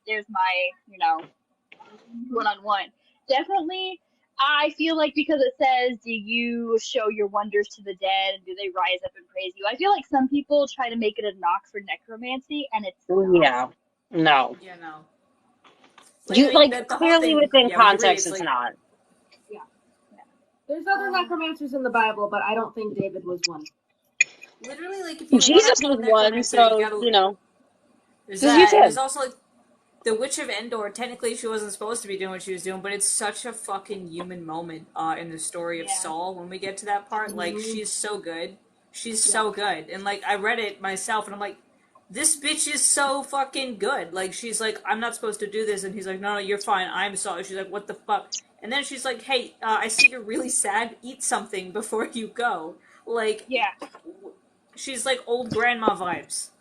one-on-one. Definitely, I feel like because it says, do you show your wonders to the dead and do they rise up and praise you? I feel like some people try to make it a knock for necromancy, and it's not. No. Yeah, no. Like clearly within context, it's not. Yeah. There's other necromancers in the Bible, but I don't think David was one. Literally, like if you Jesus was one, so There's that. There's also like the Witch of Endor. Technically, she wasn't supposed to be doing what she was doing, but it's such a fucking human moment in the story of Saul. When we get to that part, like she's so good. She's so good, and like I read it myself, and I'm like, this bitch is so fucking good. Like, she's like, I'm not supposed to do this. And he's like, no, you're fine. I'm sorry. She's like, what the fuck? And then she's like, hey, I see you're really sad. Eat something before you go. Like, she's like old grandma vibes.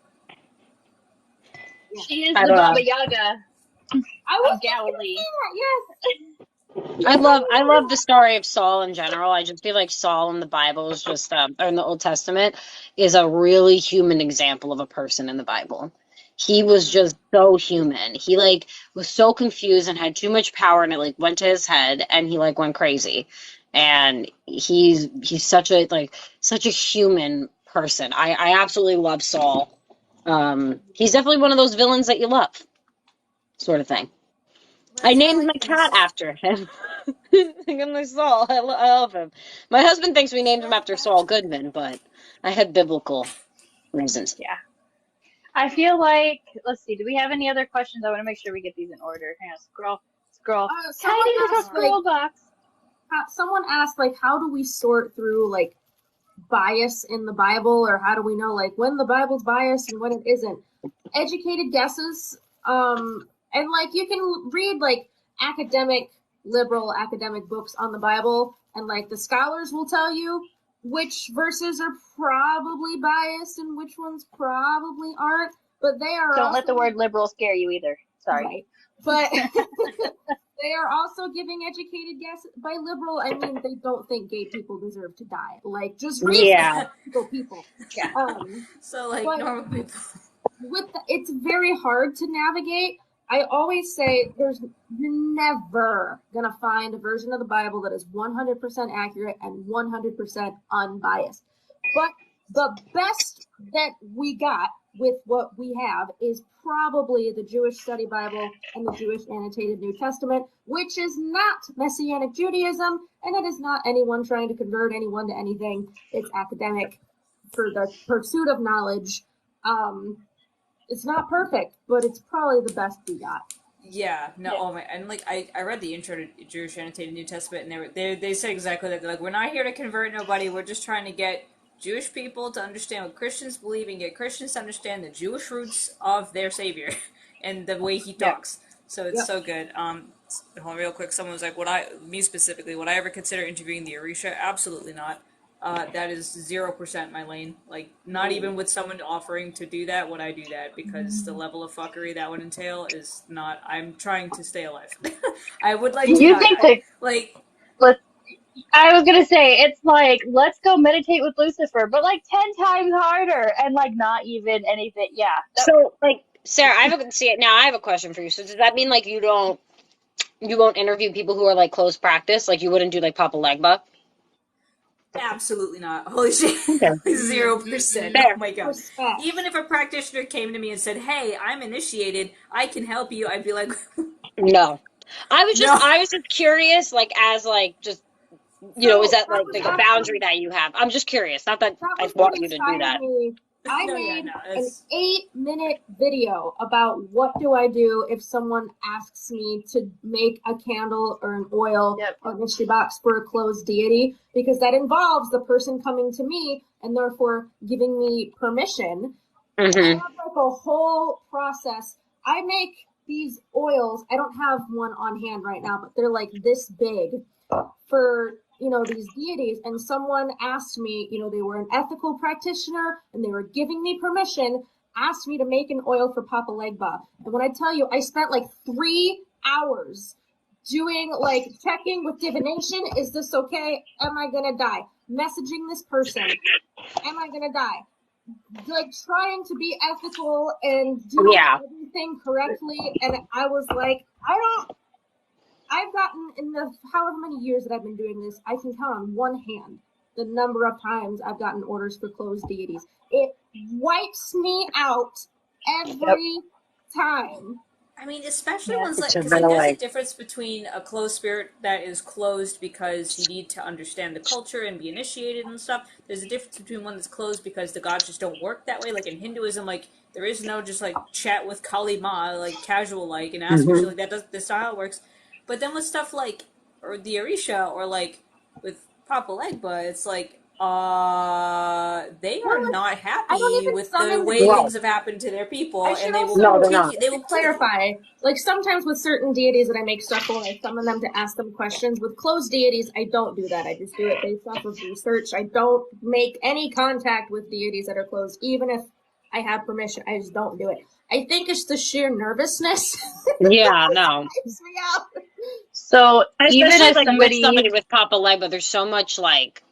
She is the Baba Yaga of Galilee. Yes. I love the story of Saul in general. I just feel like Saul in the Bible is just or in the Old Testament is a really human example of a person in the Bible. He was just so human. He like was so confused and had too much power, and it like went to his head, and he like went crazy. And he's such a human person. I absolutely love Saul. He's definitely one of those villains that you love, sort of thing. I named my cat after him. I'm like Saul. I love him. My husband thinks we named him after Saul Goodman, but I had biblical reasons. Yeah. I feel like, let's see, do we have any other questions? I want to make sure we get these in order. Hang on, scroll. Tiny little scroll box. Someone asked, like, how do we sort through, like, bias in the Bible, or how do we know, like, when the Bible's biased and when it isn't? Educated guesses, and, like, you can read, like, liberal academic books on the Bible, and, like, the scholars will tell you which verses are probably biased and which ones probably aren't, but they are Don't let the word liberal scare you either. Sorry. Right. But they are also giving educated guesses. By liberal, I mean they don't think gay people deserve to die. Like, just people. Yeah. So, like, normal people. It's very hard to navigate. I always say you're never going to find a version of the Bible that is 100% accurate and 100% unbiased. But the best that we got with what we have is probably the Jewish Study Bible and the Jewish Annotated New Testament, which is not Messianic Judaism, and it is not anyone trying to convert anyone to anything. It's academic for the pursuit of knowledge. It's not perfect, but it's probably the best we got. Yeah, no, yeah. Oh my, and like I read the intro to Jewish Annotated New Testament, and they said exactly that. They're like, we're not here to convert nobody. We're just trying to get Jewish people to understand what Christians believe and get Christians to understand the Jewish roots of their Savior and the way he talks. So it's so good. Hold on real quick. Someone was like, would I ever consider interviewing the Orisha? Absolutely not. That is 0% my lane. Like, not even with someone offering to do that would I do that, because the level of fuckery that would entail is not. I'm trying to stay alive. I would like to. You think I was gonna say, it's like, let's go meditate with Lucifer, but like 10 times harder, and like not even anything. Yeah. So, like, Sarah, I have a question for you. So does that mean like you won't interview people who are like close practice? Like, you wouldn't do like Papa Legba? Absolutely not. Holy shit. 0%. Oh my god. Even if a practitioner came to me and said, hey, I'm initiated, I can help you, I'd be like, no. I was just curious, like, as like just, you know, is that like a boundary that you have? I'm just curious. Not that I want you to do that. I made an 8-minute video about what do I do if someone asks me to make a candle or an oil or a mystery box for a closed deity, because that involves the person coming to me and therefore giving me permission. Mm-hmm. I have like a whole process. I make these oils. I don't have one on hand right now, but they're like this big for, you know, these deities. And someone asked me, you know, they were an ethical practitioner and they were giving me permission, asked me to make an oil for Papa Legba. And when I tell you, I spent like 3 hours doing, like, checking with divination. Is this okay? Am I going to die? Messaging this person. Am I going to die? Like, trying to be ethical and do everything correctly. And I was like, I've gotten, in the however many years that I've been doing this, I can count on one hand the number of times I've gotten orders for closed deities. It wipes me out every time. I mean, especially ones like, because there's a difference between a closed spirit that is closed because you need to understand the culture and be initiated and stuff. There's a difference between one that's closed because the gods just don't work that way. Like in Hinduism, like there is no just like chat with Kali Ma, like casual like, and ask for shit like that. That's not how it works. But then with stuff like, or the Orisha, or like with Papa Legba, it's like, they are not happy with the way things have happened to their people, and they will clarify. Like sometimes with certain deities that I make stuff for, I summon them to ask them questions. With closed deities, I don't do that. I just do it based off of research. I don't make any contact with deities that are closed, even if I have permission. I just don't do it. I think it's the sheer nervousness. Yeah, no. So even Especially as like with somebody somebody, with Papa Legba, there's so much like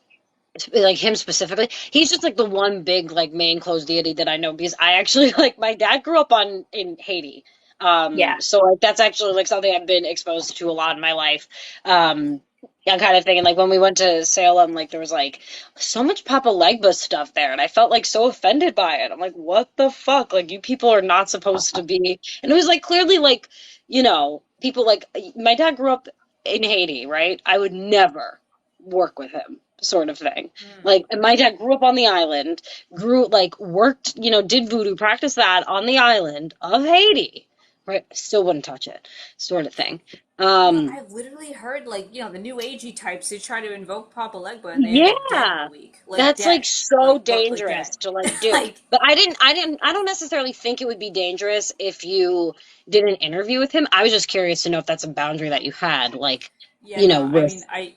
him specifically. He's just like the one big like main closed deity that I know because I actually like my dad grew up in Haiti. yeah, So like that's actually like something I've been exposed to a lot in my life. That kind of thing. And like when we went to Salem, like there was like so much Papa Legba stuff there, and I felt like so offended by it. I'm like, what the fuck? Like you people are not supposed to be. And it was like clearly like, people like my dad grew up in Haiti, right? I would never work with him, sort of thing. Like, and my dad grew up on the island, worked, did voodoo, practiced that on the island of Haiti, right? Still wouldn't touch it, sort of thing. I've literally heard, like, the new agey types, they try to invoke Papa Legba and they end up dead in a Yeah, week. Like, that's like dead. so Like dangerous dead. to like do. Like, But I don't necessarily think it would be dangerous if you did an interview with him. I was just curious to know if that's a boundary that you had, like, yeah, no, I with mean,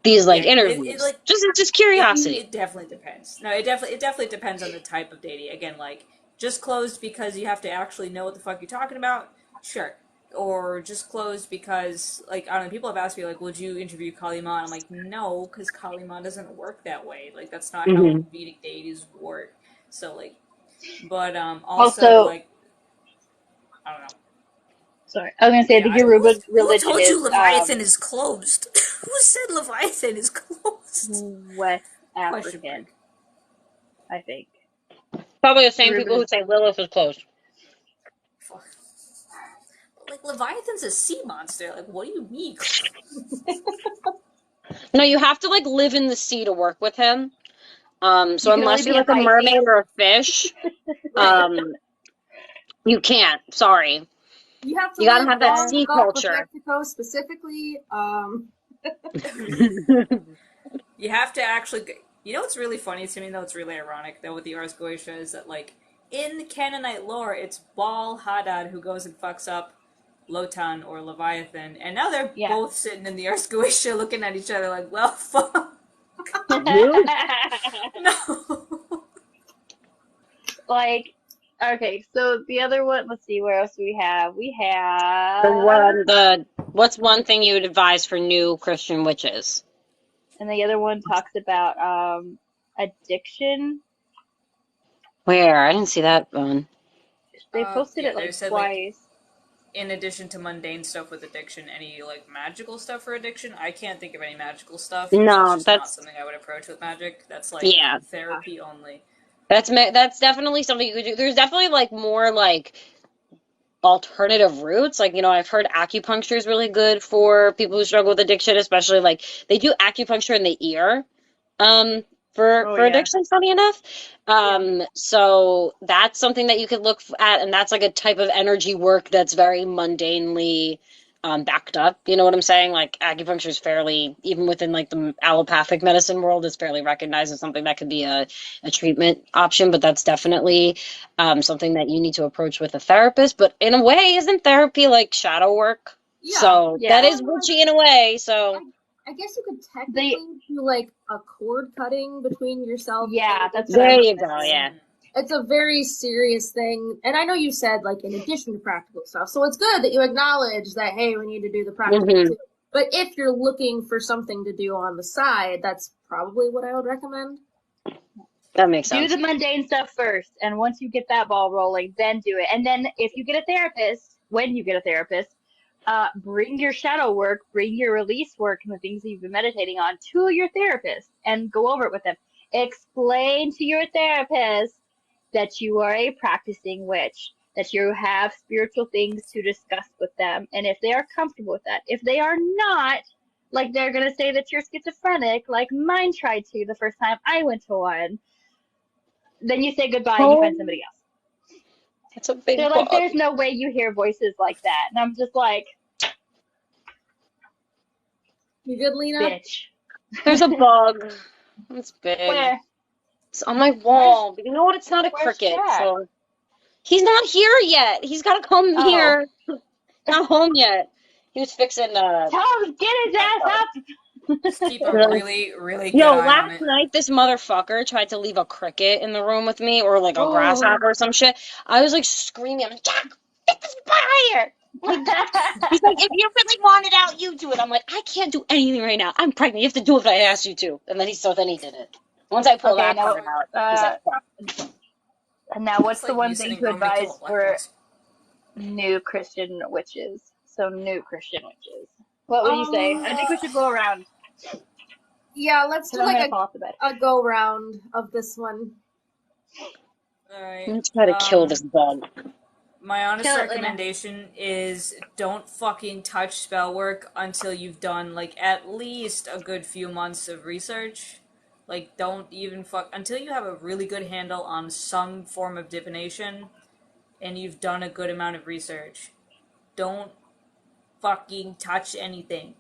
these like yeah, it interviews. like, Just curiosity. it definitely depends. No, it definitely depends on the type of dating. Again, like, just closed because you have to actually know what the fuck you're talking about, sure. Or just closed because, like, I don't know, people have asked me, like, would you interview Kalima? And I'm like, no, because Kalima doesn't work that way. Like, that's not how Hmm. Vedic deities work. So, like, but, also, also, like, I don't know. sorry, I was gonna say Yeah, the Yoruba who religion told you is Leviathan is closed? Who said Leviathan is closed? West Question African, mark. I think. Probably the same people Yoruba who say Lilith is closed. Fuck. Like, Leviathan's a sea monster. Like, what do you mean? No, you have to like live in the sea to work with him. So You can only unless you're be a like a mermaid Pisces. or a fish, Right. you can't. Sorry. You have to You gotta live have that on the sea Gulf of culture. Mexico specifically. You have to actually. You know what's really funny to me, though? It's really ironic, though, with the Ars Goetia is that, like, in Canaanite lore, it's Baal Hadad who goes and fucks up Lotan or Leviathan, and now they're Yeah. both sitting in the Ars Goetia looking at each other like, well, fuck. No. Like, okay, so the other one, let's see, where else do we have? We have, What's one thing you would advise for new Christian witches? and the other one talks about addiction. Where? I didn't see that one. They posted Yeah, it they like said, like, twice. in addition to mundane stuff with addiction, any, like, magical stuff for addiction? I can't think of any magical stuff, because that's No, just not that's something I would approach with magic. That's, like, yeah. therapy only. That's definitely something you could do. There's definitely like more like alternative routes. Like, I've heard acupuncture is really good for people who struggle with addiction, especially like they do acupuncture in the ear. For Yeah. addiction, funny enough. So that's something that you could look at, and that's like a type of energy work that's very mundanely backed up. You know what I'm saying? Like acupuncture is fairly, even within like the allopathic medicine world, is fairly recognized as something that could be a treatment option. But that's definitely something that you need to approach with a therapist. But in a way, isn't therapy like shadow work? Yeah. So Yeah. that is witchy in a way. So I guess you could technically do like a cord cutting between yourself. Yeah, and that's the what there I was you gonna go. say. Yeah. It's a very serious thing. And I know you said, like, in addition to practical stuff. So it's good that you acknowledge that, hey, we need to do the practical too. But if you're looking for something to do on the side, that's probably what I would recommend. That makes sense. Do the mundane stuff first, and once you get that ball rolling, then do it. And then if you get a therapist, when you get a therapist, bring your shadow work, bring your release work and the things that you've been meditating on to your therapist and go over it with them. Explain to your therapist that you are a practicing witch, that you have spiritual things to discuss with them, and if they are comfortable with that. If they are not, like they're going to say that you're schizophrenic, like mine tried to the first time I went to one, then you say goodbye and you find somebody else. That's a big They're bug. like, there's no way you hear voices like that. And I'm just like, You good, Lina? bitch. There's a bug. It's big. Where? It's on my wall. But you know what? It's not a Where's cricket. Jack? So he's not here yet. He's got to come here. Not home yet. He was fixing. Tell him to get his ass up. Just keep a really, really good Yo, eye on last it. night this motherfucker tried to leave a cricket in the room with me, or like a grasshopper or some shit. I was like screaming, I'm like, Jack, get this butt out of here! He's like, if you really want it out, you do it. I'm like, I can't do anything right now. I'm pregnant. You have to do it if I asked you to. And then he did it. Once I pull that part out, he's like, now what's It's the like me one thing sitting to Roman to kill advise a black for boss. new Christian witches? So new Christian witches. What would you say? I think we should go around. Yeah, let's do like a go round of this one. Alright. I'm trying to kill this bug. My honest Kill it, Lina. recommendation is don't fucking touch spell work until you've done like at least a good few months of research. Like don't even until you have a really good handle on some form of divination and you've done a good amount of research. Don't fucking touch anything.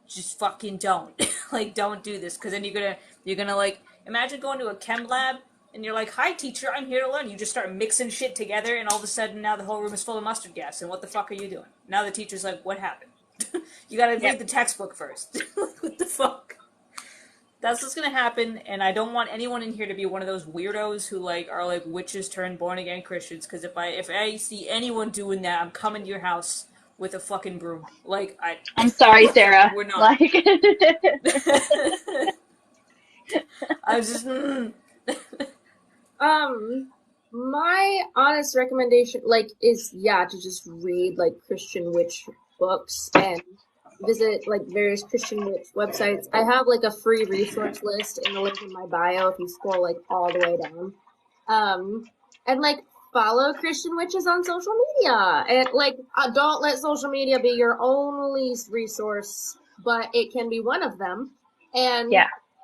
Just fucking don't. Like don't do this cuz then you're going to like imagine going to a chem lab and you're like, "Hi, teacher, I'm here to learn." You just start mixing shit together, and all of a sudden, now the whole room is full of mustard gas. And what the fuck are you doing? Now the teacher's like, "What happened?" You gotta read the textbook first. What the fuck? That's what's gonna happen, and I don't want anyone in here to be one of those weirdos who like are like witches turned born again Christians. Because if I see anyone doing that, I'm coming to your house with a fucking broom. Like I'm sorry, Sarah. We're not. Like, I was just. My honest recommendation, is to just read Christian witch books and visit various Christian witch websites. I have a free resource list in the link in my bio if you scroll all the way down. And follow Christian witches on social media. And don't let social media be your only resource, but it can be one of them. And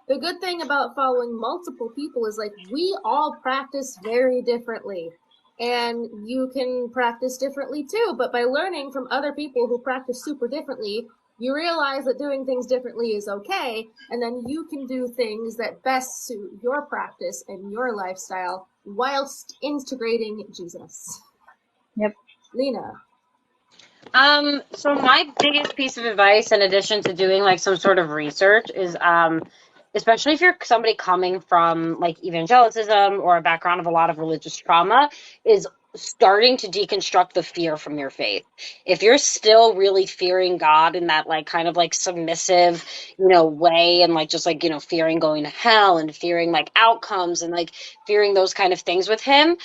the good thing about following multiple people is we all practice very differently, and you can practice differently too. But by learning from other people who practice super differently, you realize that doing things differently is okay, and then you can do things that best suit your practice and your lifestyle whilst integrating Jesus. Yep. Lina. So my biggest piece of advice, in addition to doing some sort of research, is especially if you're somebody coming from evangelicism or a background of a lot of religious trauma, is starting to deconstruct the fear from your faith. If you're still really fearing God in that kind of submissive, way, and just fearing going to hell and fearing outcomes and fearing those kind of things with him,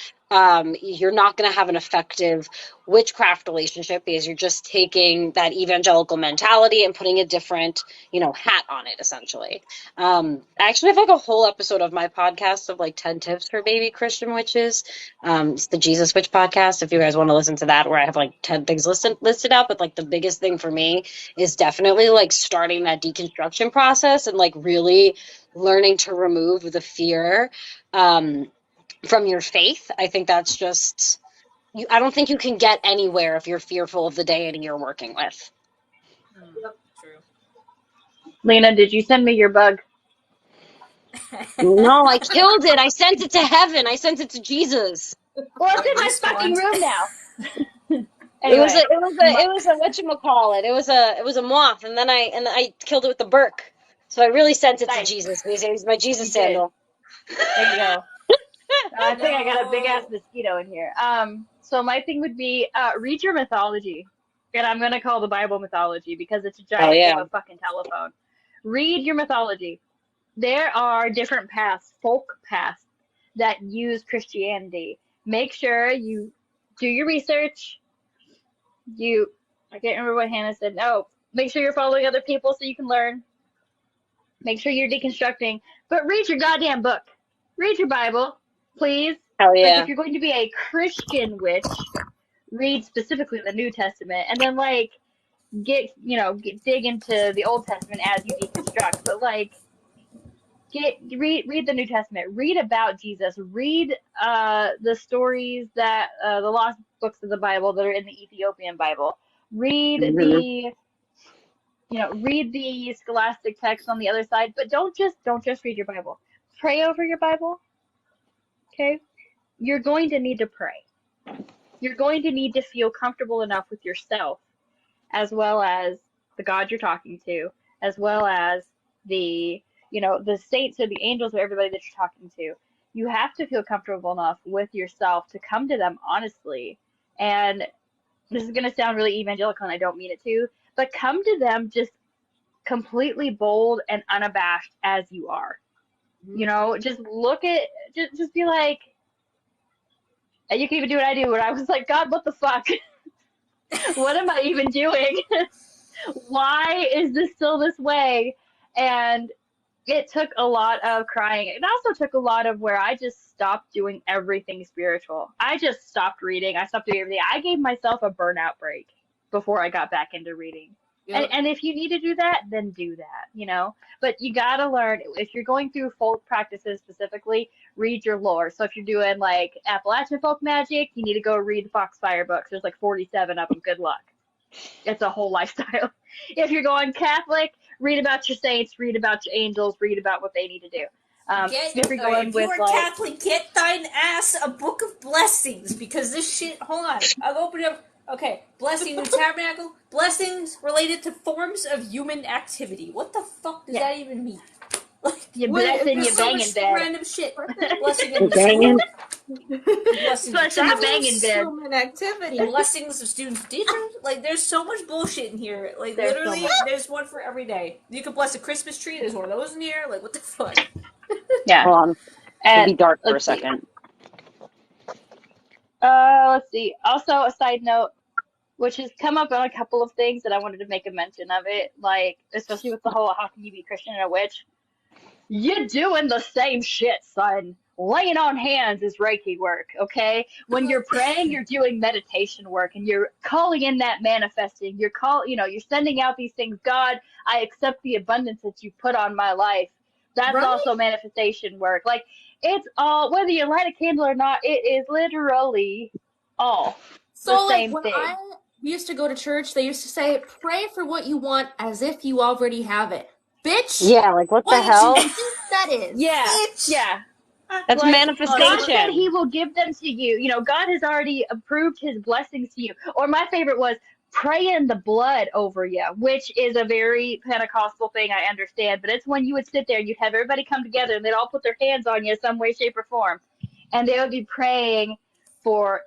you're not going to have an effective witchcraft relationship because you're just taking that evangelical mentality and putting a different, hat on it, essentially. I actually have a whole episode of my podcast of 10 tips for baby Christian witches. It's the Jesus Witch podcast, if you guys want to listen to that, where I have 10 things listed out. But the biggest thing for me is definitely starting that deconstruction process and really learning to remove the fear from your faith. I think that's just, I don't think you can get anywhere if you're fearful of the deity you're working with. True. Lina, did you send me your bug? No, I killed it. I sent it to heaven. I sent it to Jesus. Well, it's in my fucking room now. Anyway, it was a whatchamacallit. It was a moth, and then I killed it with the Burke. So I really sent it to Jesus. It was my Jesus sandal. There you go. I think I got a big ass mosquito in here. So my thing would be read your mythology, and I'm gonna call the Bible mythology because it's a giant thing of a fucking telephone. Read your mythology. There are different paths, folk paths, that use Christianity. Make sure you do your research. I can't remember what Hannah said. No, make sure you're following other people so you can learn. Make sure you're deconstructing, but read your goddamn book. Read your Bible, please. Hell yeah. If you're going to be a Christian witch, read specifically the New Testament, and then dig into the Old Testament as you deconstruct. But read the New Testament. Read about Jesus. Read the stories that the lost books of the Bible that are in the Ethiopian Bible. Read read the scholastic text on the other side, but don't just read your Bible. Pray over your Bible. Okay? You're going to need to pray. You're going to need to feel comfortable enough with yourself, as well as the God you're talking to, as well as the saints or the angels or everybody that you're talking to. You have to feel comfortable enough with yourself to come to them honestly and this is going to sound really evangelical and I don't mean it to, but come to them just completely bold and unabashed as you are. You know, just look at, just be like, and you can even do what I do, where I was like, God, what the fuck? What am I even doing? Why is this still this way? And it took a lot of crying. It also took a lot of where I just stopped doing everything spiritual. I just stopped reading. I stopped doing everything. I gave myself a burnout break before I got back into reading. Yep. And if you need to do that, then do that, you know. But you got to learn, if you're going through folk practices specifically, read your lore. So if you're doing like Appalachian folk magic, you need to go read the Foxfire books. There's like 47 of them. Good luck. It's a whole lifestyle. If you're going Catholic, read about your saints, read about your angels, read about what they need to do. If you are Catholic, get thine ass a book of blessings, because this shit, hold on, I'll open it up. Okay, blessing in the tabernacle, blessings related to forms of human activity. What the fuck does that even mean? Like, you blessing, you banging bed. Random shit. Blessing in the banging. Blessing the banging bed. Human activity. Blessings of students, teachers. Like, there's so much bullshit in here. Like, literally, there's one for every day. You can bless a Christmas tree. There's one of those in here. Like, what the fuck? Yeah. Hold on. It'll be dark for a second. Let's see. Also, a side note, which has come up on a couple of things that I wanted to make a mention of it, like, especially with the whole, how can you be Christian and a witch? You're doing the same shit, son. Laying on hands is Reiki work, okay? When you're praying, you're doing meditation work, and you're calling in that manifesting. You're sending out these things. God, I accept the abundance that you put on my life. That's also manifestation work. Like, it's all, whether you light a candle or not, it is literally all the same thing. I used to go to church, they used to say, pray for what you want as if you already have it. Bitch! Yeah, like, what the hell? That is. Yeah, bitch. Yeah. That's manifestation. God said he will give them to you. You know, God has already approved his blessings to you. Or my favorite was praying the blood over you, which is a very Pentecostal thing, I understand. But it's when you would sit there and you'd have everybody come together and they'd all put their hands on you in some way, shape, or form. And they would be praying for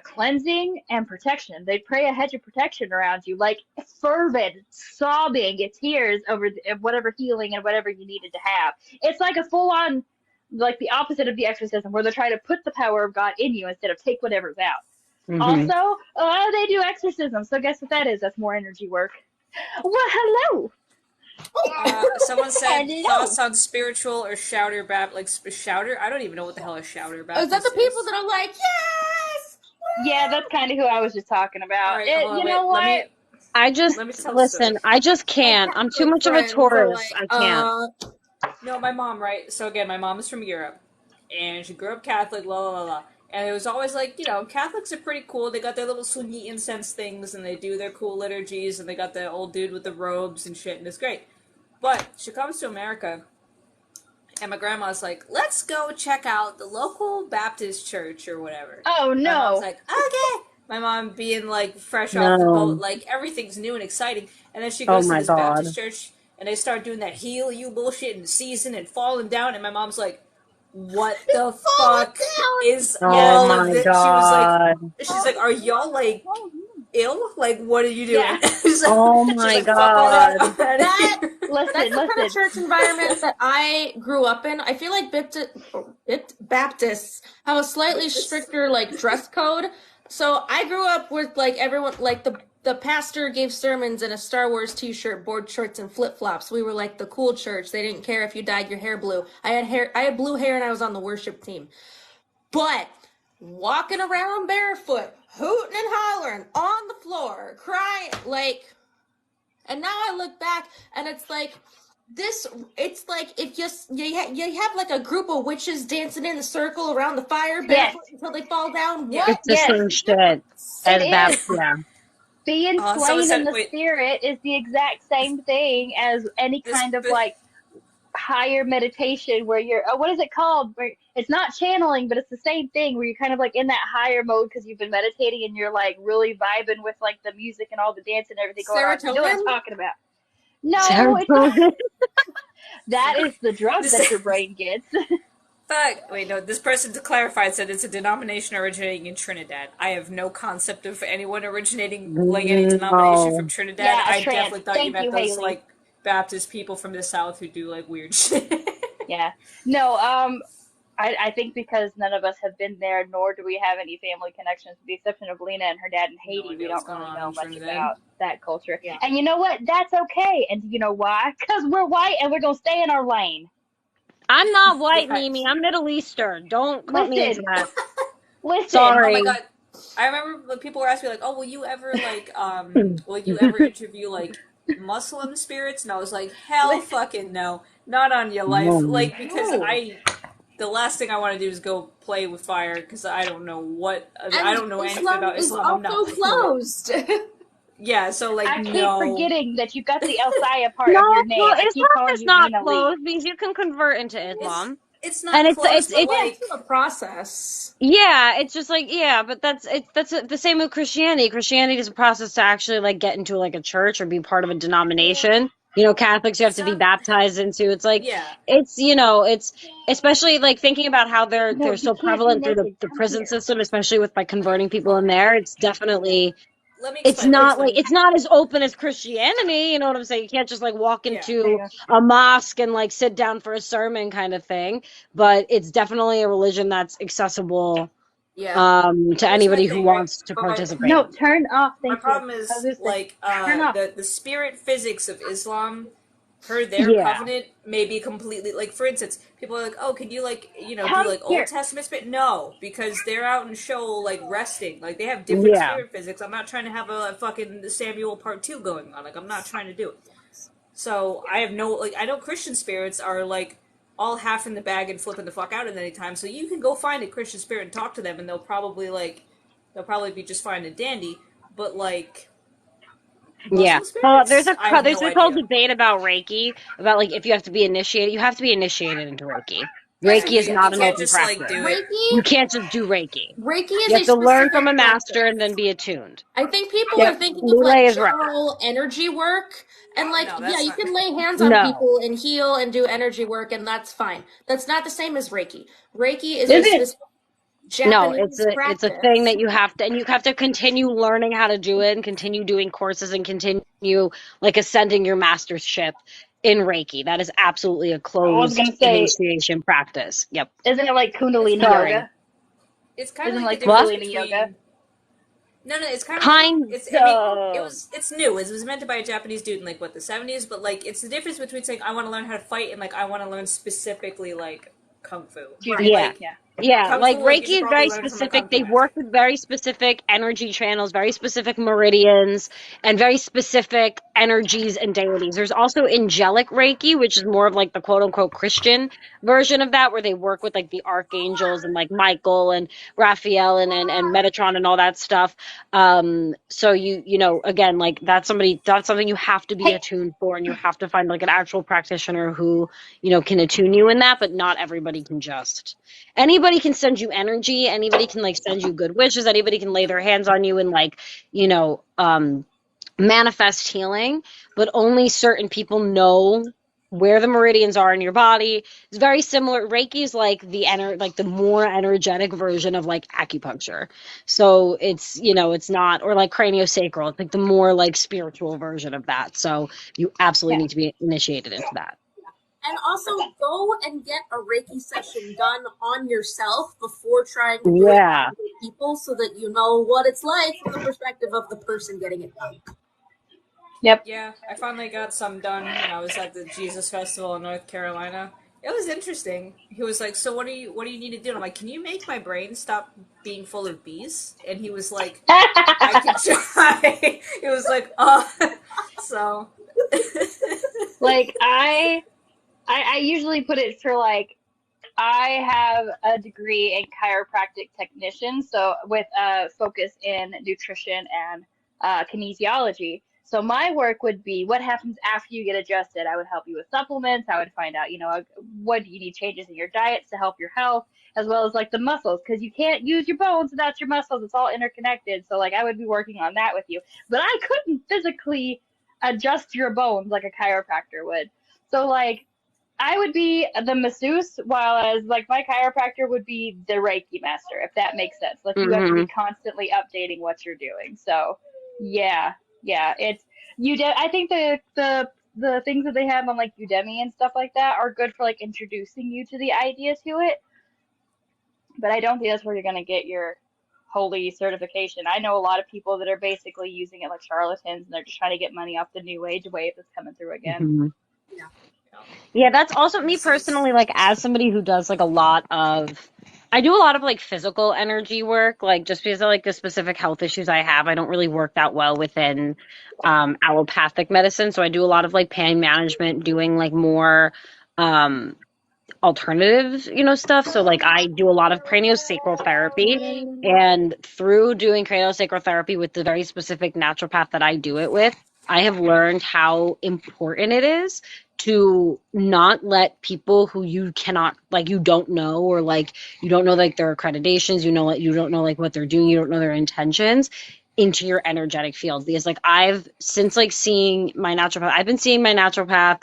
cleansing and protection. They'd pray a hedge of protection around you, like fervent, sobbing tears over whatever healing and whatever you needed to have. It's like a full-on, like the opposite of the exorcism, where they're trying to put the power of God in you instead of take whatever's out. Mm-hmm. Also, they do exorcism, so guess what that is? That's more energy work. Well, hello. Someone said thoughts on spiritual or shouter shouter. I don't even know what the hell a shouter Baptist is. That the people that are like, yes? Yeah, that's kind of who I was just talking about. Right, you know what? I just listen. I just can't. I'm too much of a tourist. I can't. No, my mom, right? So again, my mom is from Europe, and she grew up Catholic, la la la. And it was always like, you know, Catholics are pretty cool. They got their little swingy incense things, and they do their cool liturgies, and they got the old dude with the robes and shit, and it's great. But she comes to America, and my grandma's like, let's go check out the local Baptist church or whatever. Oh, no. My mom's like, okay. My mom being, like, fresh off the boat, like, everything's new and exciting. And then she goes to this Baptist church, and they start doing that heal you bullshit and season and falling down, and my mom's like, what the fuck is all of this? God. She's like, are y'all, like, ill? Like, what are you doing? Yeah. Like, oh my God. That's the kind of church environment that I grew up in. I feel like Baptists have a slightly stricter, like, dress code. So I grew up with, like, everyone, like, the pastor gave sermons in a Star Wars t-shirt, board shorts, and flip-flops. We were like the cool church. They didn't care if you dyed your hair blue. I had blue hair and I was on the worship team. But walking around barefoot, hooting and hollering on the floor, crying, like, and now I look back and it's like it's like if you have like a group of witches dancing in a circle around the fire barefoot until they fall down. What? It's the same shit as that. Yeah. Being slain in the spirit is the exact same thing as any kind of like higher meditation where you're, what is it called? Where it's not channeling, but it's the same thing where you're kind of like in that higher mode because you've been meditating and you're like really vibing with like the music and all the dance and everything going on. You know what I'm talking about? No, it's not. That is the drug that your brain gets. Wait, no, this person clarified said it's a denomination originating in Trinidad. I have no concept of anyone originating, like, any denomination from No. Trinidad. Yeah, I trans. definitely thought you Thank meant you, those, Haley. like, Baptist people from the South who do, like, weird shit. Yeah. No, I think because none of us have been there, nor do we have any family connections, with the exception of Lena and her dad in No Haiti, we idea what's don't going really on know in much Trinidad. about that culture. Yeah. And you know what? That's okay. And you know why? Because we're white and we're going to stay in our lane. I'm not white, Yeah. Mimi. I'm Middle Eastern. Don't clump me into Listen. that. Listen. Sorry. Oh my god. I remember when people were asking me, like, oh, will you ever interview, like, Muslim spirits? And I was like, hell fucking no. Not on your life. No. Like, because the last thing I want to do is go play with fire, because I don't know I don't know anything about Islam. I'm not closed. Yeah, so, like, I keep no. forgetting that you got the El Saya part No, of your name. well, I keep Islam calling is you not Lina Lee. closed because you can convert into Islam. It's not And it's close, but, like, a process. yeah, it's just like, yeah, but that's the same with Christianity. Christianity is a process to actually like get into like a church or be part of a denomination. You know, Catholics you have to be baptized into. It's like yeah. it's it's especially like thinking about how No, they're you so can't be prevalent through naked. the Come prison here. system, especially with like converting people in there. It's definitely Let me it's explain. not like it's not as open as Christianity, you know what I'm saying? You can't just like walk Yeah. into a mosque and like sit down for a sermon kind of thing, but it's definitely a religion that's accessible Yeah. to Here's my anybody who thing, right? wants to But participate. No, turn off. my Thank you. problem I was is, going to say, like, turn off. the spirit physics of Islam, per their Yeah. covenant, may be completely, like, for instance, people are like, oh, can you, like, do, Come like, here. Old Testament spirit? No, because they're out in show, like, resting. Like, they have different Yeah. spirit physics. I'm not trying to have a fucking Samuel Part 2 going on. Like, I'm not trying to do it. So, I have no, like, I know Christian spirits are, like, all half in the bag and flipping the fuck out at any time, so you can go find a Christian spirit and talk to them, and they'll probably be just fine and dandy, but, like, Yeah. Muslim spirits? I have There's no this whole idea. debate about Reiki, about like if you have to be initiated. You have to be initiated into Reiki. Yeah, Reiki is you not an can't open just, like, practice. do it. You Reiki can't just do Reiki. Reiki You is have a to learn from a specific master practice. and then be attuned. I think people Yep. are thinking of Lule like is right. general energy work, and like, No, yeah, that's you not. can lay hands on No. people and heal and do energy work, and that's fine. That's not the same as Reiki. Reiki is a Is it? specific No, Japanese it's a thing practice. that you have to continue learning how to do it and continue doing courses and continue like ascending your mastership in Reiki. That is absolutely a I was going closed to say, initiation practice. Yep. isn't it like It's Kundalini kind of Sorry. like yoga? the Isn't it like difference What? Kundalini yoga? between. No, it's kind of like Kind it's. I mean, of. it's new. It was meant by a Japanese dude in, like, what, the 70s, but, like, it's the difference between saying I want to learn how to fight and, like, I want to learn specifically, like, kung fu. Yeah. Like, Yeah. Yeah, kung fu, like like, you should Reiki is probably very learn from a specific. kung fu They work master. with very specific energy channels, very specific meridians, and very specific energies and deities. There's also angelic Reiki, which is more of like the quote unquote Christian version of that, where they work with like the archangels and like Michael and Raphael and Metatron and all that stuff. So you know, again, like that's something you have to be Hey, attuned for, and you have to find like an actual practitioner who, you know, can attune you in that, but not everybody can just. Anybody can send you energy, anybody can like send you good wishes, anybody can lay their hands on you and like, you know, manifest healing, but only certain people know where the meridians are in your body. It's very similar. Reiki is like the more energetic version of like acupuncture. So it's, you know, it's not, or like craniosacral. It's like the more like spiritual version of that. So you absolutely yeah. need to be initiated into that. And also go and get a Reiki session done on yourself before trying to do it Yeah. on other people so that you know what it's like from the perspective of the person getting it done. Yep. Yeah, I finally got some done when I was at the Jesus Festival in North Carolina. It was interesting. He was like, "So what do you need to do?" And I'm like, "Can you make my brain stop being full of bees?" And he was like, "I can try." It was like, so. Like, I usually put it for like, I have a degree in chiropractic technician, so with a focus in nutrition and kinesiology. So my work would be what happens after you get adjusted. I would help you with supplements. I would find out, you know, what you need changes in your diet to help your health, as well as like the muscles, because you can't use your bones without your muscles. It's all interconnected. So like I would be working on that with you, but I couldn't physically adjust your bones like a chiropractor would. So like I would be the masseuse, while as like my chiropractor would be the Reiki master, if that makes sense. Like you have to be constantly updating what you're doing. So, yeah, it's I think the things that they have on like Udemy and stuff like that are good for like introducing you to the idea to it. But I don't think that's where you're gonna get your holy certification. I know a lot of people that are basically using it like charlatans, and they're just trying to get money off the new age wave that's coming through again. Yeah, that's also me personally, like as somebody who does like I do a lot of like physical energy work, like just because of like the specific health issues I have, I don't really work that well within allopathic medicine. So I do a lot of like pain management, doing like more alternative, stuff. So like I do a lot of craniosacral therapy, and through doing craniosacral therapy with the very specific naturopath that I do it with, I have learned how important it is to not let people who you cannot, like, you don't know, or like you don't know like their accreditations, you don't know like what they're doing, you don't know their intentions, into your energetic field. Because like I've been seeing my naturopath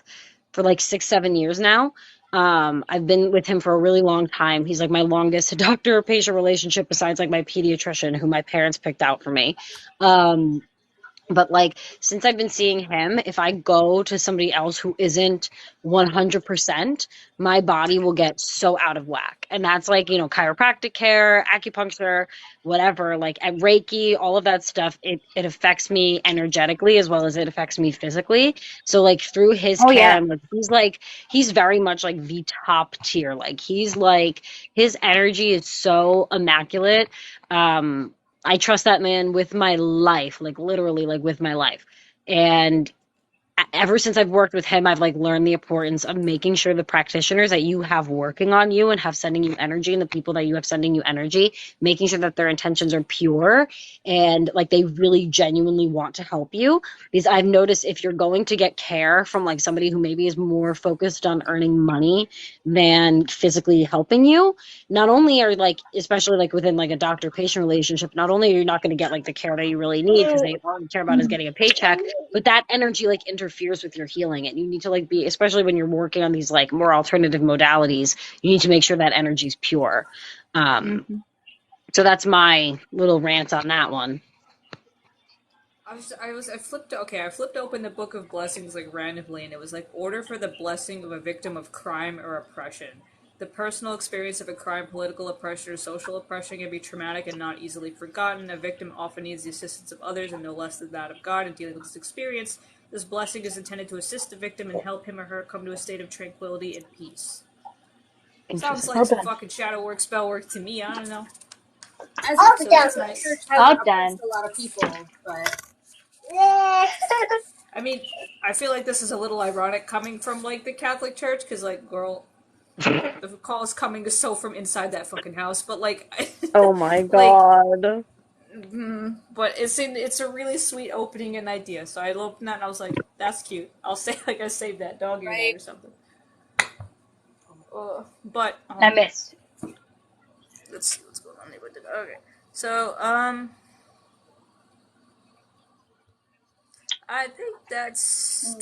for like 6-7 years now. I've been with him for a really long time. He's like my longest doctor-patient relationship besides like my pediatrician, who my parents picked out for me. But like since I've been seeing him, if I go to somebody else who isn't 100%, my body will get so out of whack. And that's like, chiropractic care, acupuncture, whatever, like at Reiki, all of that stuff, it affects me energetically as well as it affects me physically. So like through his care, he's very much like the top tier. Like his energy is so immaculate. I trust that man with my life, like literally, like with my life. And ever since I've worked with him, I've like learned the importance of making sure the practitioners that you have working on you and have sending you energy, and the people that you have sending you energy, making sure that their intentions are pure and like they really genuinely want to help you. Because I've noticed if you're going to get care from like somebody who maybe is more focused on earning money than physically helping you, not only are like, especially like within like a doctor-patient relationship, not only are you not going to get like the care that you really need because they all you care about is getting a paycheck, but that energy like interferes with your healing, and you need to like be, especially when you're working on these like more alternative modalities, you need to make sure that energy is pure. So that's my little rant on that one. I flipped open the Book of Blessings like randomly, and it was like order for the blessing of a victim of crime or oppression. The personal experience of a crime, political oppression, or social oppression can be traumatic and not easily forgotten. A victim often needs the assistance of others and no less than that of God in dealing with this experience. This blessing is intended to assist the victim and help him or her come to a state of tranquility and peace. Sounds like some fucking shadow work, spell work to me. I don't know. That's nice. All done. A lot of people, but I mean, I feel like this is a little ironic coming from like the Catholic Church, because like, girl, the call is coming so from inside that fucking house. But like, oh my god. But it's a really sweet opening and idea. So I opened that and I was like, that's cute. I'll say like I saved that dog ear there or something. But I missed. Let's go on with it. Okay, so I think that's.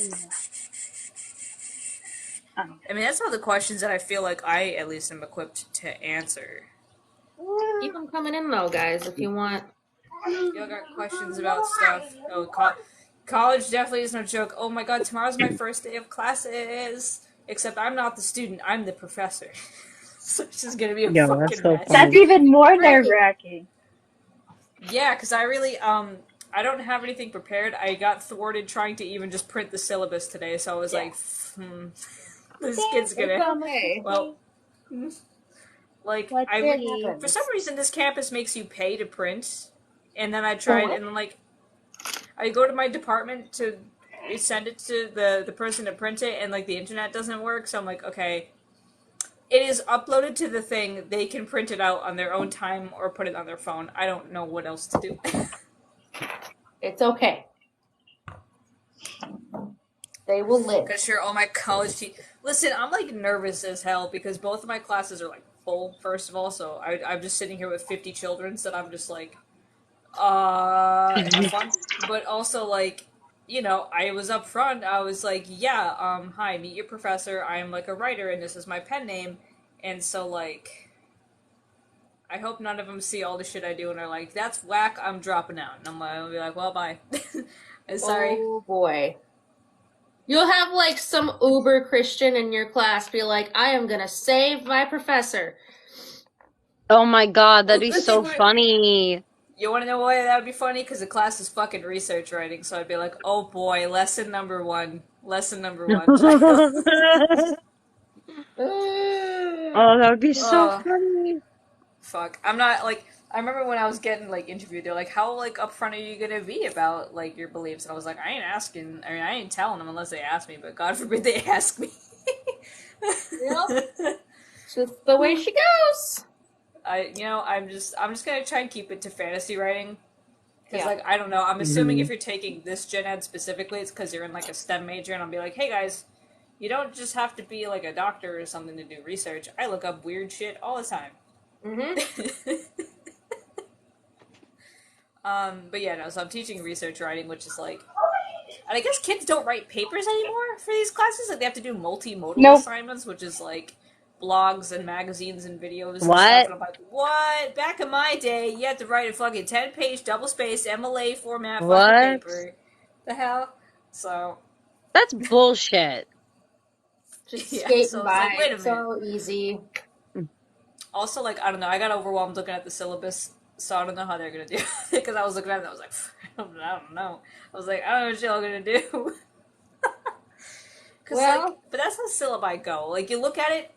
I mean, that's all the questions that I feel like I at least am equipped to answer. Keep them coming in though, guys. If you want. Y'all got questions about stuff? Oh, college definitely is no joke. Oh my god, tomorrow's my first day of classes. Except I'm not the student, I'm the professor. So it's just gonna be a fucking mess. That's even more nerve-wracking. Yeah, because I really, I don't have anything prepared. I got thwarted trying to even just print the syllabus today, so I was like, this kid's gonna... Well... Like, for some reason, this campus makes you pay to print, and then I tried, and then, like, I go to my department to send it to the person to print it, and, like, the internet doesn't work, so I'm like, okay, it is uploaded to the thing, they can print it out on their own time or put it on their phone. I don't know what else to do. It's okay. They will live. Because sure, all my college listen, I'm, like, nervous as hell, because both of my classes are, like, full, first of all, so I'm just sitting here with 50 children, so I'm just like, have fun. But also, like, you know, I was up front. I was like, yeah, hi, meet your professor. I'm like a writer, and this is my pen name. And so, like, I hope none of them see all the shit I do and are like, that's whack, I'm dropping out. And I'll be like, well, bye. I'm sorry. Oh boy. You'll have like some uber Christian in your class be like, I am gonna save my professor. Oh my god, that'd be so funny. You want to know why that would be funny? Because the class is fucking research writing, so I'd be like, oh boy, lesson number one. Lesson number one. Oh, that would be so funny. Fuck. I'm not, like, I remember when I was getting, like, interviewed, they're like, how, like, upfront are you gonna be about, like, your beliefs? And I was like, I ain't telling them unless they ask me, but God forbid they ask me. Yep. Just the way she goes. I'm just gonna try and keep it to fantasy writing. Because, like, I don't know, I'm assuming if you're taking this gen ed specifically, it's because you're in, like, a STEM major, and I'll be like, hey, guys, you don't just have to be, like, a doctor or something to do research. I look up weird shit all the time. But yeah, no, so I'm teaching research writing, which is, like, and I guess kids don't write papers anymore for these classes. Like, they have to do multimodal assignments, which is, like, blogs and magazines and videos and stuff, and I'm like, what? Back in my day, you had to write a fucking 10-page double-spaced MLA format fucking paper. The hell? So... That's bullshit. Just skating by. Like, wait a minute. So easy. Also, like, I don't know, I got overwhelmed looking at the syllabus, so I don't know how they're gonna do it. Because I was looking at it and I was like, I don't know. I was like, I don't know what y'all gonna do. Well, like, but that's how syllabi go. Like, you look at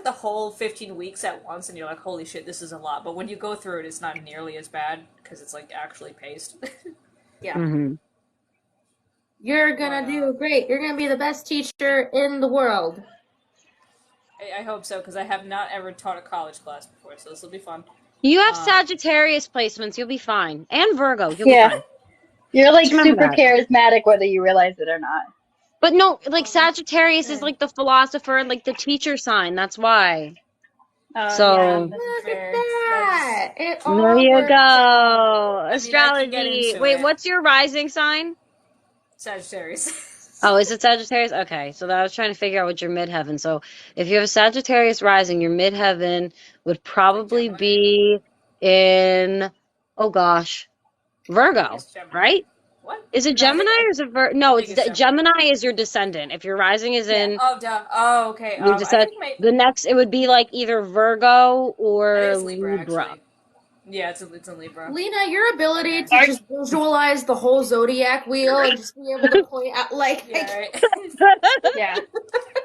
the whole 15 weeks at once, and you're like, holy shit, this is a lot. But when you go through it, it's not nearly as bad, because it's, like, actually paced. Yeah. Mm-hmm. You're gonna do great. You're gonna be the best teacher in the world. I hope so, because I have not ever taught a college class before, so this will be fun. You have Sagittarius placements, you'll be fine. And Virgo, you'll be fine. You're, like, super charismatic, whether you realize it or not. But no, like, Sagittarius is, like, the philosopher and, like, the teacher sign. That's why. So, look at that. There you go. Astrology. Wait, what's your rising sign? Sagittarius. Oh, is it Sagittarius? Okay, so I was trying to figure out what your midheaven. So, if you have a Sagittarius rising, your midheaven would probably be in, oh gosh, Virgo, right? What? Is it Gemini or is it Virgo? No, it's Gemini is your descendant. If your rising is in... Oh, duh. Oh, okay. The next, it would be like either Virgo or Libra. Yeah, it's in Libra. Lina, your ability to just visualize the whole zodiac wheel and just be able to point out, like... Yeah.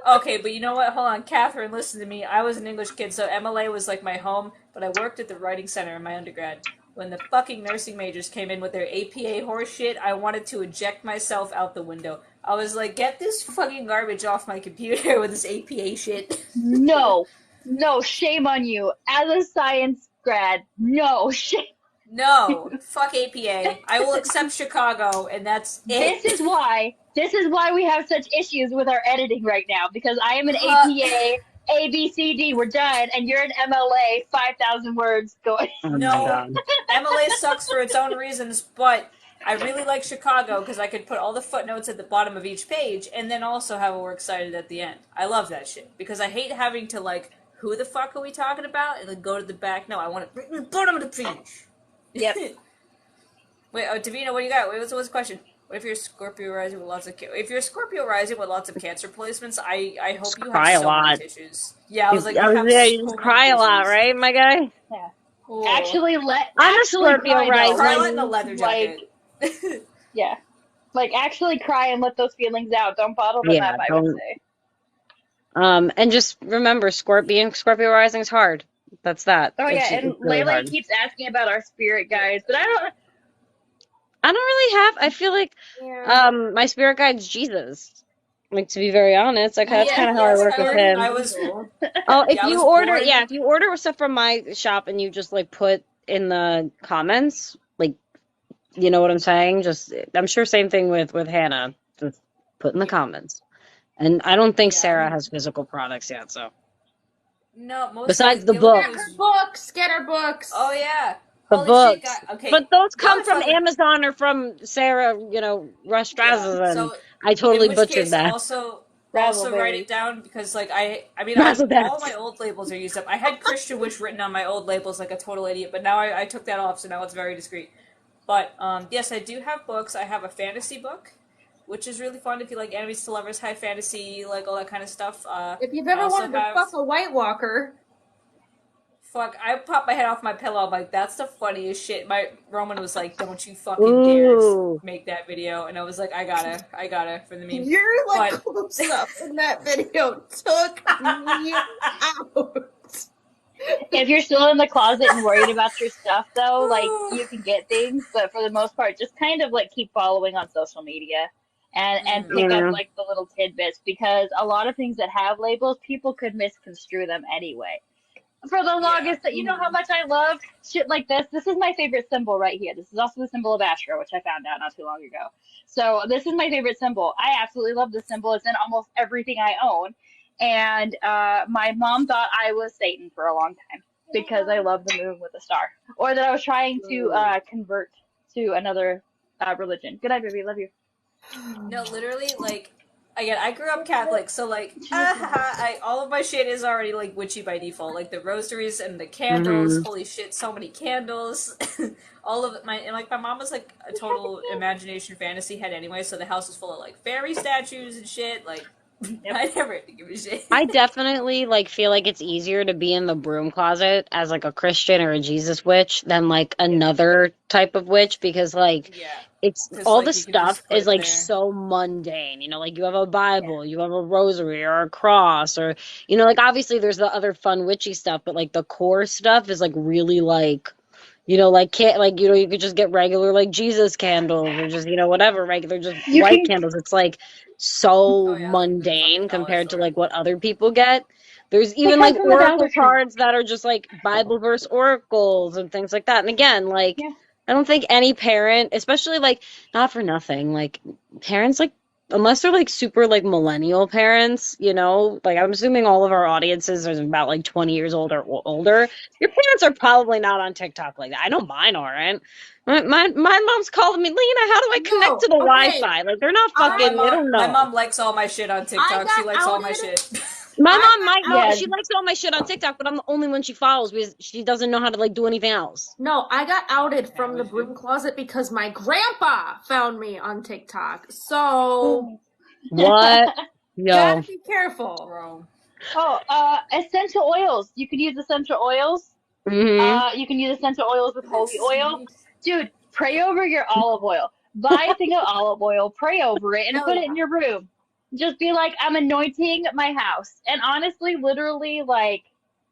Okay, but you know what? Hold on. Catherine, listen to me. I was an English kid, so MLA was like my home, but I worked at the writing center in my undergrad. When the fucking nursing majors came in with their APA horse shit, I wanted to eject myself out the window. I was like, get this fucking garbage off my computer with this APA shit. No, shame on you. As a science grad, no, shame. No, fuck APA. I will accept Chicago, and that's it. This is why we have such issues with our editing right now, because I am an APA... A, B, C, D, we're done, and you're an MLA, 5,000 words going. No, MLA sucks for its own reasons, but I really like Chicago because I could put all the footnotes at the bottom of each page and then also have a works cited at the end. I love that shit because I hate having to, like, who the fuck are we talking about? And then go to the back. No, I want it right in the bottom of the page. Yep. Wait, Davina, what do you got? What's the question? What if you're Scorpio rising with lots of cancer placements? I hope you have so many tissues. Yeah, I was like, you just cry a lot, right, my guy? Yeah. Cool. I'm a Scorpio rising. Cry in the leather jacket. Yeah, like actually cry and let those feelings out. Don't bottle them up. I would say. And just remember, Scorpio rising is hard. That's that. Oh yeah, and really Layla keeps asking about our spirit guides, but I don't really have. I feel like my spirit guide's Jesus. Like, to be very honest, like that's kind of how I work with him. If you order stuff from my shop and you just like put in the comments, like, you know what I'm saying? Just, I'm sure same thing with Hannah. Just put in the comments. And I don't think Sarah has physical products yet, so. No, most besides the book. Get her books. Oh yeah. The Holy shit, books. guy. Okay, But those y'all come are from fucking. Amazon or from Sarah, Yeah. Restrazza, and So, I in totally which butchered case, that. also write it Razzleberry. down because like I mean I all my Razzleberry. old labels are used up. I had Christian Wish written on my old labels like a total idiot, but now I took that off, so now it's very discreet. But yes, I do have books. I have a fantasy book, which is really fun if you like enemies to lovers, high fantasy, like all that kind of stuff. If you've I ever also wanted to have fuck a White Walker, fuck. I popped my head off my pillow. I'm like, that's the funniest shit. My Roman was like, "Don't you fucking dare Ooh. make that video," and I was like, I gotta for the meme. your like But close up in that video took me out. If you're still in the closet and worried about your stuff, though, like you can get things, but for the most part, just kind of like keep following on social media and pick up Yeah. like the little tidbits because a lot of things that have labels, people could misconstrue them anyway. For the yeah, longest, that you know how much I love shit like this. This is my favorite symbol right here. This is also the symbol of Astra, which I found out not too long ago. So this is my favorite symbol. I absolutely love this symbol. It's in almost everything I own. And my mom thought I was Satan for a long time because I love the moon with the star, or that I was trying to convert to another religion. Good night, baby. Love you. no, literally, like again, I grew up Catholic, so like, all of my shit is already like witchy by default. Like the rosaries and the candles. Mm-hmm. Holy shit, so many candles. All of it. My mom was like a total imagination fantasy head anyway, so the house was full of like fairy statues and shit. Like, I never had to give a shit. I definitely like feel like it's easier to be in the broom closet as like a Christian or a Jesus witch than like another type of witch because like Yeah, it's because all the like you can stuff just put is it like there. so mundane, like you have a Bible, you have a rosary or a cross or like obviously there's the other fun witchy stuff, but like the core stuff is like really like like can't like you could just get regular like Jesus candles or just whatever regular just You white can. candles. It's like so Oh yeah, like from the fucking mundane dollar compared to store. like what other people get. There's They even come like from the oracle Dollar Tree. cards that are just like Bible verse oracles and things like that. And again, like Yeah. I don't think any parent, especially like not for nothing, like parents like unless they're like super like millennial parents, like I'm assuming all of our audiences are about like 20 years old or older. Your parents are probably not on TikTok like that. I know mine aren't. My mom's calling me, Lena, how do I connect No, to the okay. Wi-Fi? Like they're not No, fucking, they don't my know. mom likes all my shit on I TikTok. She got likes all my outed. shit. My I mom might got know outed. Yeah. she likes all my shit on TikTok, but I'm the only one she follows because she doesn't know how to like do anything else. No, I got outed from we the do. broom closet because my grandpa found me on TikTok. So What? gotta Yo. be careful. Bro. Essential oils. You could use essential oils. Mm-hmm. You can use essential oils with holy That's oil. sweet. Dude, pray over your olive oil. Buy a thing of olive oil, pray over it, and Hell put it yeah. in your room. Just be like, I'm anointing my house. And honestly, literally, like,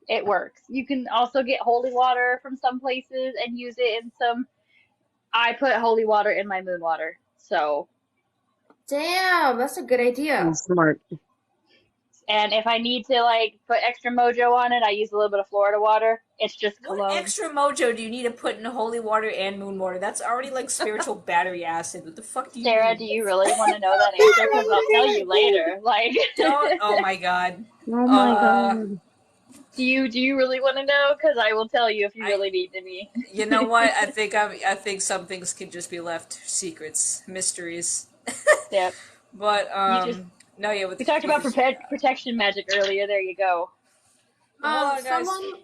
it works. You can also get holy water from some places and use it in some. I put holy water in my moon water. So, Damn, that's a good idea. Smart. and if I need to, like, put extra mojo on it, I use a little bit of Florida water. It's just What cologne. extra mojo do you need to put in holy water and moon water? That's already like spiritual battery acid. What the fuck do you Sarah, need? do you really want to know that answer? Because I'll tell you later. Like, Don't. Oh my god. Oh my Uh, god. do you really want to know? Because I will tell you if you really need to be. You know what? I think some things can just be left secrets, mysteries. Yep. But You just no, yeah. With we talked about protection magic earlier. There you go. Hold on, guys. Someone.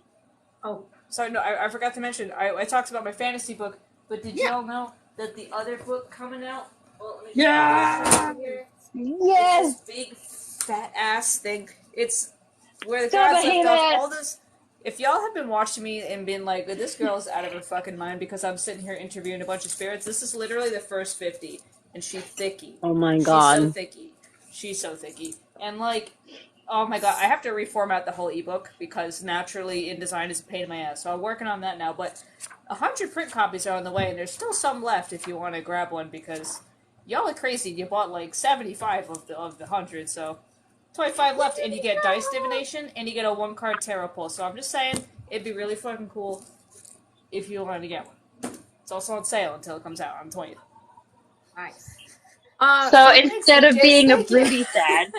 Oh, Sorry, no, I forgot to mention. I talked about my fantasy book, but did y'all know that the other book coming out? Well, let me yeah. Yes. This big fat ass thing. It's where the Stop, guys I hate left off it. all this. If y'all have been watching me and been like, this girl's out of her fucking mind because I'm sitting here interviewing a bunch of spirits, this is literally the first 50, and she's thicky. Oh my She's god. so thicky. She's so thicky. And like, oh my god, I have to reformat the whole ebook because naturally InDesign is a pain in my ass. So I'm working on that now, but 100 print copies are on the way, and there's still some left if you want to grab one because y'all are crazy. You bought like 75 of the 100, so 25 left, and you get dice divination, and you get a 1-card tarot pull. So I'm just saying, it'd be really fucking cool if you wanted to get one. It's also on sale until it comes out on the 20th. Nice. So instead of being a broody sad,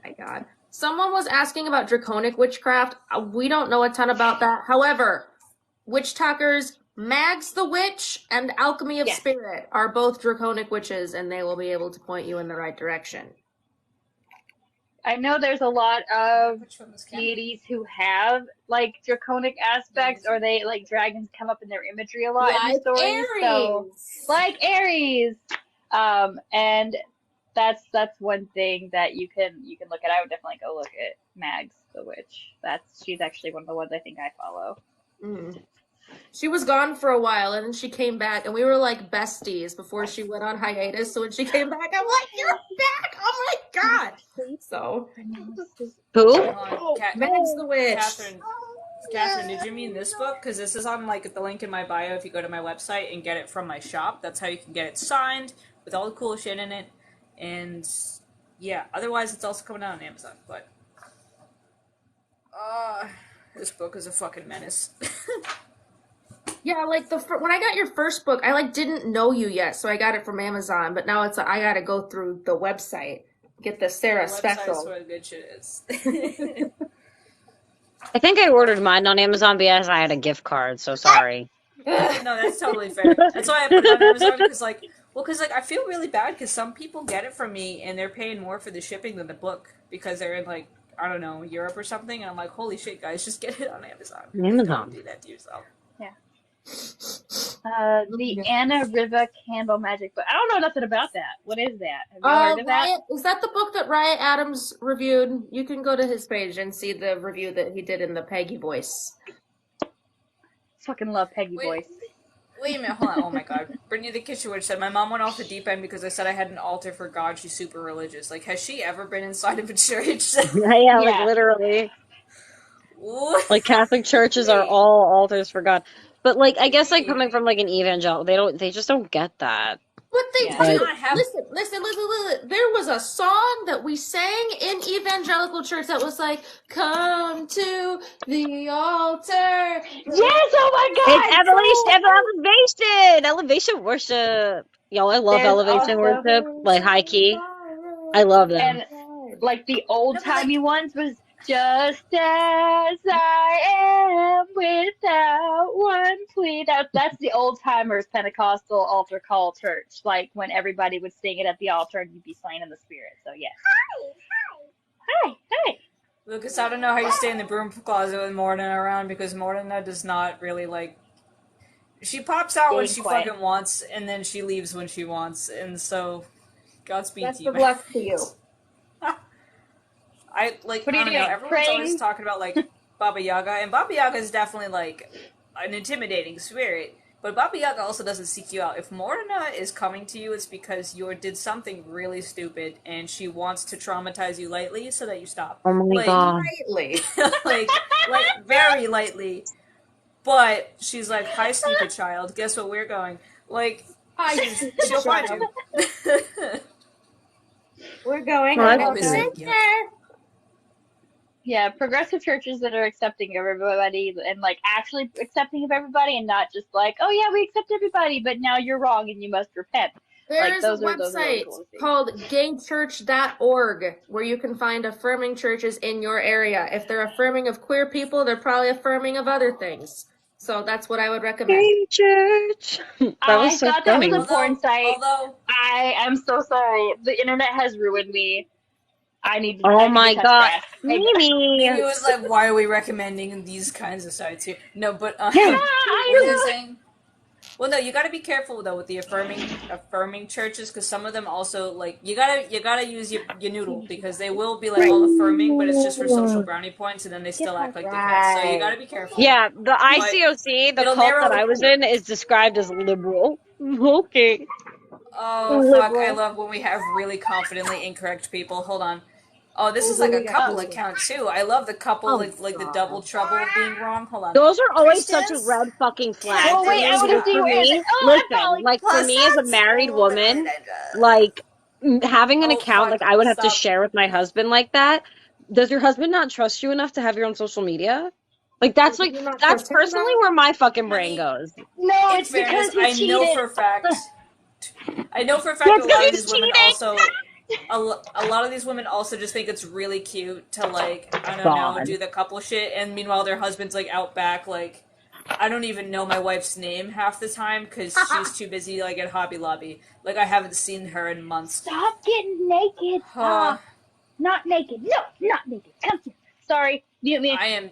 my god. Someone was asking about draconic witchcraft. We don't know a ton about that. However, Witch Talkers, Mags the Witch, and Alchemy of Spirit are both draconic witches, and they will be able to point you in the right direction. I know there's a lot of deities who have like draconic aspects, or they like dragons come up in their imagery a lot in the stories. Aries. So, like Aries, and that's one thing that you can look at. I would definitely go look at Mags the Witch. She's actually one of the ones I think I follow. Mm. She was gone for a while, and then she came back, and we were like besties before she went on hiatus. So when she came back, I'm like, "You're back! Oh my god!" So who? Mags the Witch. Catherine, did you mean this book? Because this is on like the link in my bio. If you go to my website and get it from my shop, that's how you can get it signed with all the cool shit in it. And yeah, otherwise it's also coming out on Amazon. But this book is a fucking menace. Yeah, like when I got your first book, I like didn't know you yet, so I got it from Amazon. But now I gotta go through the website, get the Sarah special. That's where the good shit is. I think I ordered mine on Amazon because I had a gift card. So sorry. No, that's totally fair. That's why I put it on Amazon because I feel really bad because some people get it from me and they're paying more for the shipping than the book because they're in like, I don't know, Europe or something, and I'm like, holy shit, guys, just get it on Amazon. Don't do that to yourself. Yeah. The Anna Riva Candle Magic book. I don't know nothing about that. What is that? Have you heard of that? Is that the book that Riot Adams reviewed? You can go to his page and see the review that he did in the Peggy voice. Fucking love Peggy voice. Wait a minute, hold on. Oh my god. Brittany the Kitchen Witch said, my mom went off the deep end because I said I had an altar for God. She's super religious. Like, has she ever been inside of a church? Yeah, like literally. What? Like Catholic churches are all altars for God. But like, I guess like coming from like an evangelical, they just don't get that. But they do. Listen. There was a song that we sang in evangelical church that was like, "Come to the altar." Yes, oh my god! It's elevation worship. Yo, I love elevation worship. Like high key, I love them. And like the old timey ones was just as I am without one plea. That's the old timers Pentecostal altar call church. Like when everybody would sing it at the altar and you'd be slain in the spirit. So yeah. Hi. Lucas, I don't know how you stay in the broom closet with Morna around because Morna does not really like. She pops out when she fucking wants, and then she leaves when she wants, and so Godspeed to you. Best of luck to you. I don't know, everyone's always talking about, like, Baba Yaga, and Baba Yaga is definitely, like, an intimidating spirit, but Baba Yaga also doesn't seek you out. If Morna is coming to you, it's because you did something really stupid, and she wants to traumatize you lightly so that you stop. Oh my god. Lightly. like, very lightly. But she's like, hi, stupid child, guess what we're going? Like, she'll find you. We're going. Yeah, progressive churches that are accepting of everybody and like actually accepting of everybody and not just like, oh yeah, we accept everybody, but now you're wrong and you must repent. There's a website called gaychurch.org where you can find affirming churches in your area. If they're affirming of queer people, they're probably affirming of other things. So that's what I would recommend. Gay church. I thought that was a porn site. I am so sorry. The internet has ruined me. I need to. Oh my god, Mimi! It was like, why are we recommending these kinds of sites here? No, but I was saying. Well, no, you got to be careful though with the affirming churches because some of them also like you gotta use your noodle because they will be like all affirming, but it's just for social brownie points, and then they still act like dickheads. So you got to be careful. Yeah, the ICOC, the cult that I was in, is described as liberal. Okay. Oh fuck! I love when we have really confidently incorrect people. Hold on. Oh, this is like a couple account too. I love the couple, like the double trouble being wrong. Hold on. Those are always such a red fucking flag. Oh wait, I want to see me. Listen, like for me as a married woman, like having an account, like I would have to share with my husband like that. Does your husband not trust you enough to have your own social media? Like that's personally where my fucking brain goes. No, it's because he cheated. I know for a fact a lot of these women also. A lot of these women also just think it's really cute to like I don't know do the couple shit, and meanwhile their husband's like out back like I don't even know my wife's name half the time because she's too busy, like, at Hobby Lobby. Like, I haven't seen her in months. Stop getting naked. Not naked. No, not naked. Come here. Sorry, mute me. I am.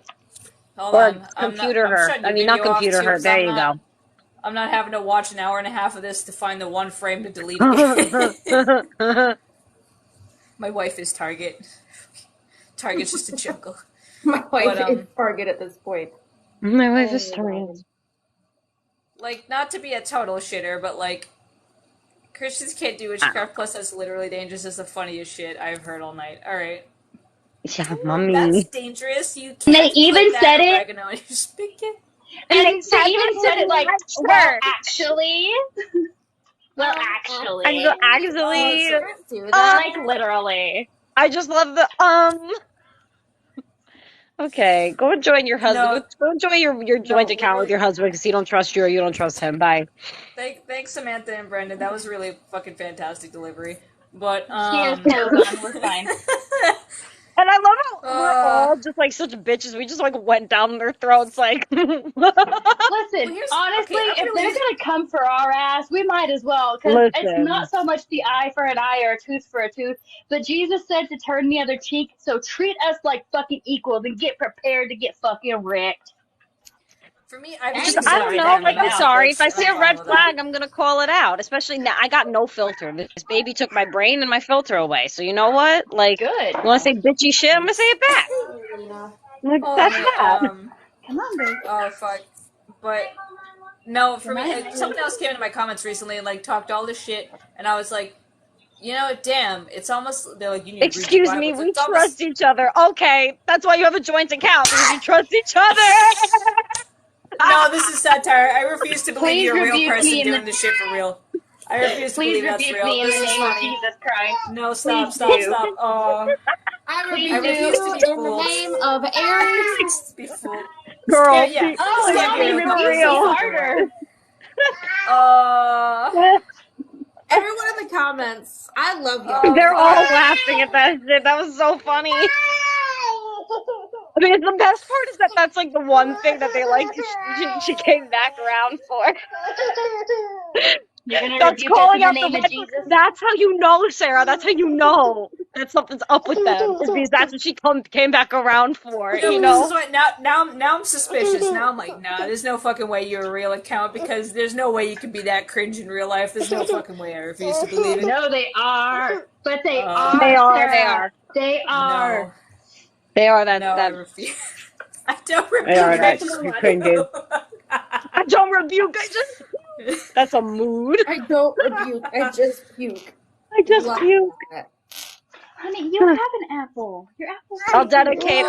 Hold Or on. computer I'm her. shutting I your mean, not video off, computer too, her. 'cause There you go. I'm not having to watch an hour and a half of this to find the one frame to delete it. My wife is Target. Target's just a jungle. My wife is Target at this point. My wife is Target. Like, not to be a total shitter, but, like, Christians can't do witchcraft, plus that's literally dangerous is the funniest shit I've heard all night. Alright. Yeah, mommy. That's dangerous. You can't they even put said that it. oregano on your spigot. And they even said it like, well, actually. Well, actually. Like, literally. I just love the, Okay, go and join your husband. No. Go join your joint account with your husband because he don't trust you or you don't trust him. Bye. Thanks, Samantha and Brendan. That was really fucking fantastic delivery. But, She has clothes on. We're fine. And I love how we're all just like such bitches. We just like went down their throats like. Listen, honestly, if they're gonna come for our ass, we might as well, because it's not so much the eye for an eye or a tooth for a tooth, but Jesus said to turn the other cheek, so treat us like fucking equals and get prepared to get fucking wrecked. For me, I don't know. Like, I'm sorry. If I see a red flag, I'm gonna call it out. Especially now, I got no filter. This baby took my brain and my filter away. So you know what? Like, good. You want to say bitchy shit? I'm gonna say it back. Like, that's that. Come on, baby. Oh fuck. But no, for me, someone else came into my comments recently and like talked all this shit, and I was like, you know, damn, it's almost. They're like, you need to read the Excuse Bible. me, we trust each other. Okay, that's why you have a joint account because you trust each other. No, this is satire. I refuse to believe you're a real person doing this shit for real. I refuse to believe that's real. Me in the name of Jesus Christ. No, stop. Oh. I refuse to be in the name of Aries. Be fooled. Girl, yeah. Oh, it's real. Harder. Everyone in the comments, I love you. They're all laughing at that shit. That was so funny. I mean, the best part is that that's like the one thing that they like. She came back around for. That's calling out the red. That's how you know, Sarah. That's how you know that something's up with them. Is because that's what she came back around for. No, you know. This is what, now I'm suspicious. Now I'm like, nah, there's no fucking way you're a real account because there's no way you can be that cringe in real life. There's no fucking way. I refuse to believe it. No, they are. But they are. They are. Sarah. They are. They are. No. They are that. No, that. I refuse. I don't rebuke. They are that cringy. I don't rebuke. I just. That's a mood. I don't rebuke. I just puke. I just puke. Honey, you have an apple. Your apple's I'll dedicate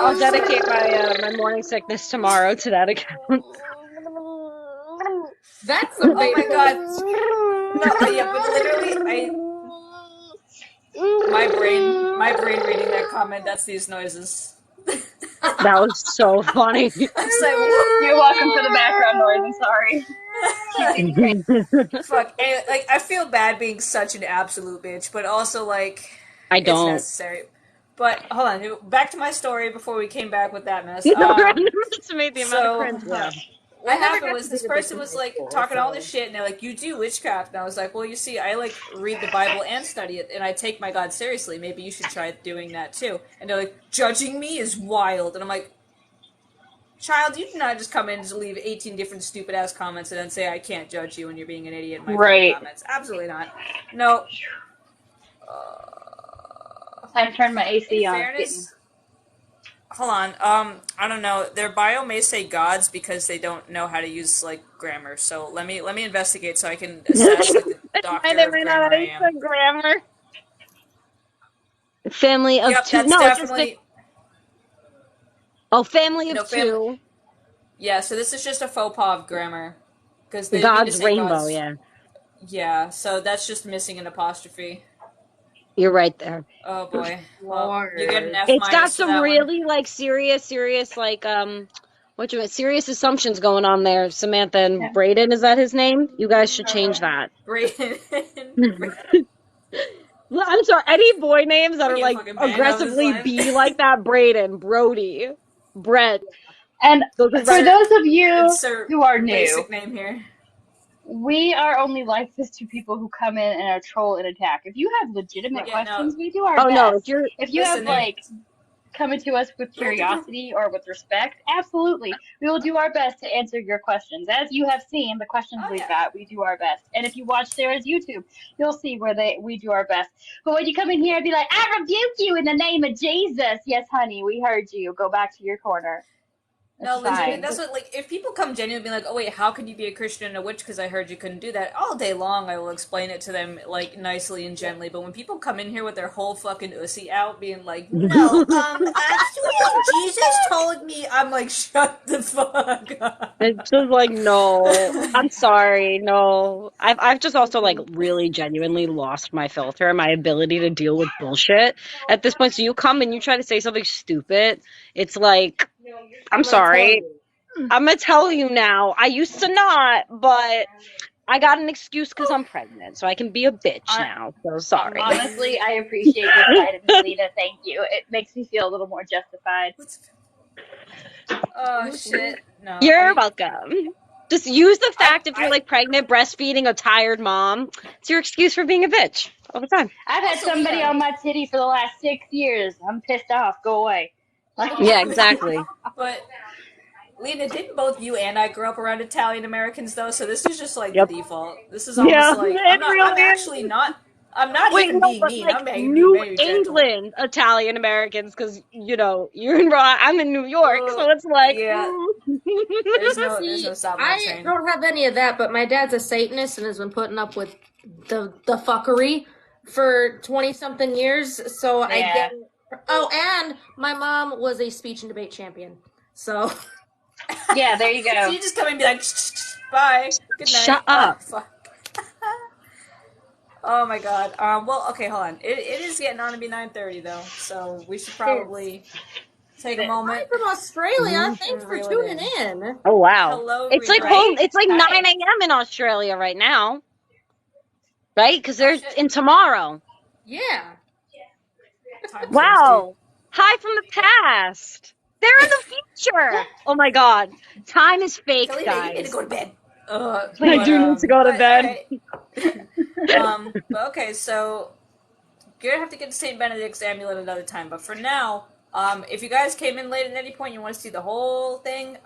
my morning sickness tomorrow to that account. That's amazing. Oh my god. No, yeah, but literally, my brain reading that comment, that's these noises. That was so funny. It's like, you're welcome for the background noise, I'm sorry. Fuck, and, like, I feel bad being such an absolute bitch, but also, like, I don't. It's necessary. But, hold on, back to my story before we came back with that mess. You underestimate the amount of cringe. Yeah. What happened was this person was like talking all this shit and they're like, you do witchcraft, and I was like, well, you see, I like read the Bible and study it and I take my God seriously, maybe you should try doing that too. And they're like, judging me is wild. And I'm like, child, you did not just come in and leave 18 different stupid ass comments and then say I can't judge you when you're being an idiot in my comments. Absolutely not. No. I turned my AC on. Fairness, hold on. I don't know. Their bio may say gods because they don't know how to use like grammar. So let me investigate so I can assess like, the doctor of grammar I am. Grammar. Family of two. That's no, definitely. Family of two. Yeah, so this is just a faux pas of grammar because they God's rainbow. God's, yeah. Yeah, so that's just missing an apostrophe. You're right there. Oh boy. Well, you get an F-. It's got some really like serious like serious assumptions going on there. Samantha and Brayden, is that his name? You guys should change that. Brayden. I'm sorry, any boy names that are like aggressively B like that, Brayden, Brody, Brett. And Those for those of you who are new, basic name here. We are only like this to people who come in and are troll and attack. If you have legitimate questions, we do our best. No, if you have coming to us with curiosity or with respect, absolutely. We will do our best to answer your questions. As you have seen, the questions we've got, we do our best. And if you watch Sarah's YouTube, you'll see where we do our best. But when you come in here and be like, I rebuke you in the name of Jesus. Yes, honey, we heard you. Go back to your corner. No, legit, that's what, like, if people come genuinely being like, oh wait, how can you be a Christian and a witch because I heard you couldn't do that, all day long I will explain it to them, like, nicely and gently, but when people come in here with their whole fucking ussy out, being like, no, actually, Jesus told me, I'm like, shut the fuck up. It's just like, no, I'm sorry, no. I've just also, like, really genuinely lost my filter, my ability to deal with bullshit at this point. So you come and you try to say something stupid, it's like, I'm sorry. I'm gonna tell you now. I used to not, but I got an excuse because I'm pregnant, so I can be a bitch now. So sorry. Honestly, I appreciate your side of me, Lina. Thank you. It makes me feel a little more justified. Oh, shit. No. You're welcome. Just use the fact if you're, like, pregnant, breastfeeding, a tired mom. It's your excuse for being a bitch all the time. I've had somebody on my titty for the last 6 years. I'm pissed off. Go away. Yeah, exactly. But Lina, didn't both you and I grow up around Italian Americans though? So this is just like the default. This is almost like I'm not even being mean. Like, I'm being New very England gentle. Italian Americans, because you're in I'm in New York, so it's like there's no stopping that train. I don't have any of that, but my dad's a Satanist and has been putting up with the fuckery for 20-something years. So I get. Oh, and my mom was a speech and debate champion. So. Yeah, there you go. So you just come and be like, bye, good night. Shut up. Fuck. Oh my god. Well, okay, hold on. It is getting on to be 9:30 though, so we should probably take a moment. I'm from Australia. Thanks for tuning in. Oh wow. Hello, it's like home. It's like 9 a.m. in Australia right now, right? Because they're in tomorrow. Yeah. Wow. Hi from the past. They're in the future. Oh my god. Time is fake, guys. You need to go to bed. I do need to go to bed. But okay, so you're gonna have to get the St. Benedict's amulet another time. But for now, if you guys came in late at any point, you want to see the whole thing,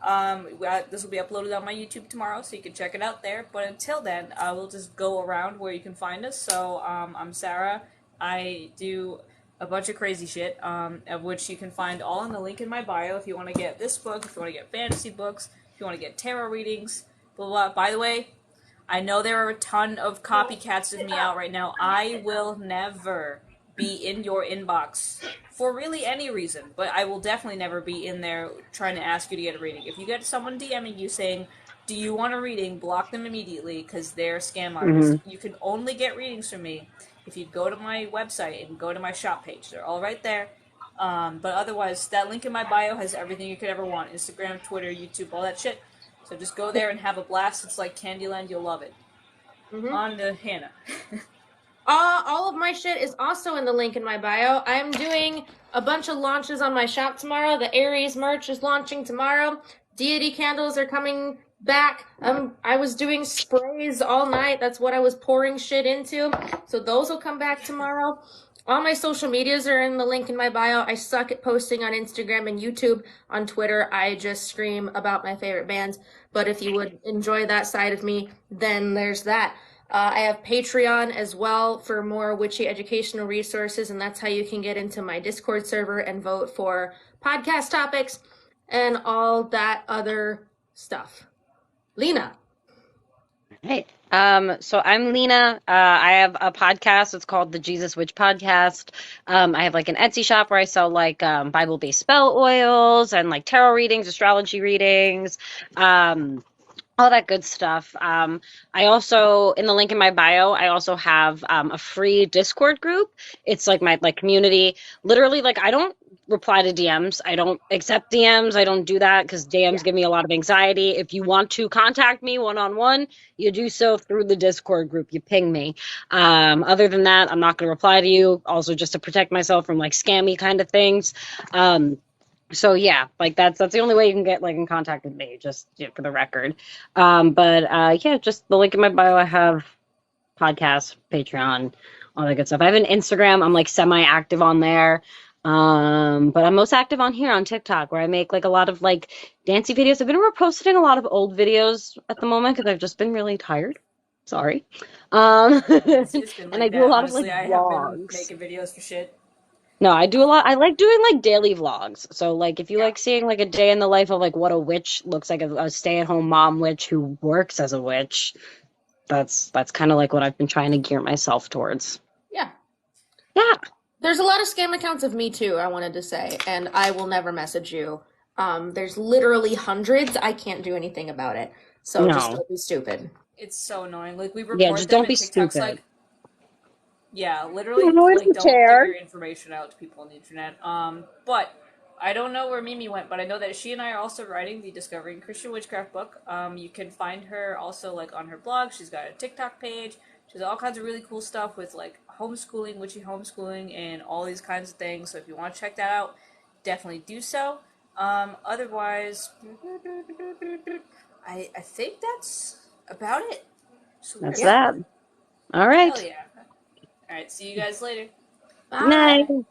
this will be uploaded on my YouTube tomorrow, so you can check it out there. But until then, we'll just go around where you can find us. So I'm Sarah. I do a bunch of crazy shit, of which you can find all in the link in my bio if you want to get this book, if you want to get fantasy books, if you want to get tarot readings, blah, blah, blah. By the way, I know there are a ton of copycats of me out right now. I will never be in your inbox for really any reason, but I will definitely never be in there trying to ask you to get a reading. If you get someone DMing you saying, do you want a reading, block them immediately because they're scam artists. Mm-hmm. You can only get readings from me if you go to my website and go to my shop page. They're all right there. But otherwise, that link in my bio has everything you could ever want. Instagram, Twitter, YouTube, all that shit. So just go there and have a blast. It's like Candyland. You'll love it. Mm-hmm. On to Hannah. All of my shit is also in the link in my bio. I'm doing a bunch of launches on my shop tomorrow. The Aries merch is launching tomorrow. Deity candles are coming back. I was doing sprays all night. That's what I was pouring shit into. So those will come back tomorrow. All my social medias are in the link in my bio. I suck at posting on Instagram and YouTube. On Twitter, I just scream about my favorite bands. But if you would enjoy that side of me, then there's that. I have Patreon as well for more witchy educational resources, and that's how you can get into my Discord server and vote for podcast topics and all that other stuff. Lina. Hey. So I'm Lina. I have a podcast. It's called the Jesus Witch Podcast. I have like an Etsy shop where I sell like Bible-based spell oils and like tarot readings, astrology readings, all that good stuff. I also, in the link in my bio, I also have a free Discord group. It's like my community. Literally, like I don't reply to DMs. I don't accept DMs. I don't do that because DMs give me a lot of anxiety. If you want to contact me one-on-one, you do so through the Discord group. You ping me. Other than that, I'm not going to reply to you. Also, just to protect myself from like scammy kind of things. So yeah, like that's the only way you can get like in contact with me, just for the record. But yeah, just the link in my bio. I have podcasts, Patreon, all that good stuff. I have an Instagram. I'm like semi-active on there. But I'm most active on here on TikTok, where I make like a lot of like dancey videos. I've been reposting a lot of old videos at the moment because I've just been really tired. Sorry. It's been And I like do a that. lot of like Honestly, I have been vlogs. making videos for shit. No, I do a lot. I like doing like daily vlogs. So like if you Yeah. like seeing like a day in the life of like what a witch looks like, a stay-at-home mom witch who works as a witch, that's kind of like what I've been trying to gear myself towards. Yeah. Yeah. There's a lot of scam accounts of me too, I wanted to say, and I will never message you. There's literally hundreds. I can't do anything about it. So just No. don't be stupid. It's so annoying. Like we Yeah, report just them don't and be TikTok's stupid. like, yeah, literally, Where's like the don't give chair? your information out to people on the internet. But I don't know where Mimi went, but I know that she and I are also writing the Discovering Christian Witchcraft book. You can find her also like on her blog. She's got a TikTok page. She has all kinds of really cool stuff with like homeschooling, witchy homeschooling, and all these kinds of things. So if you want to check that out, definitely do so. Otherwise, I think that's about it. So That's Yeah. that. All hell right. yeah. All right, see you guys later. Bye. Night.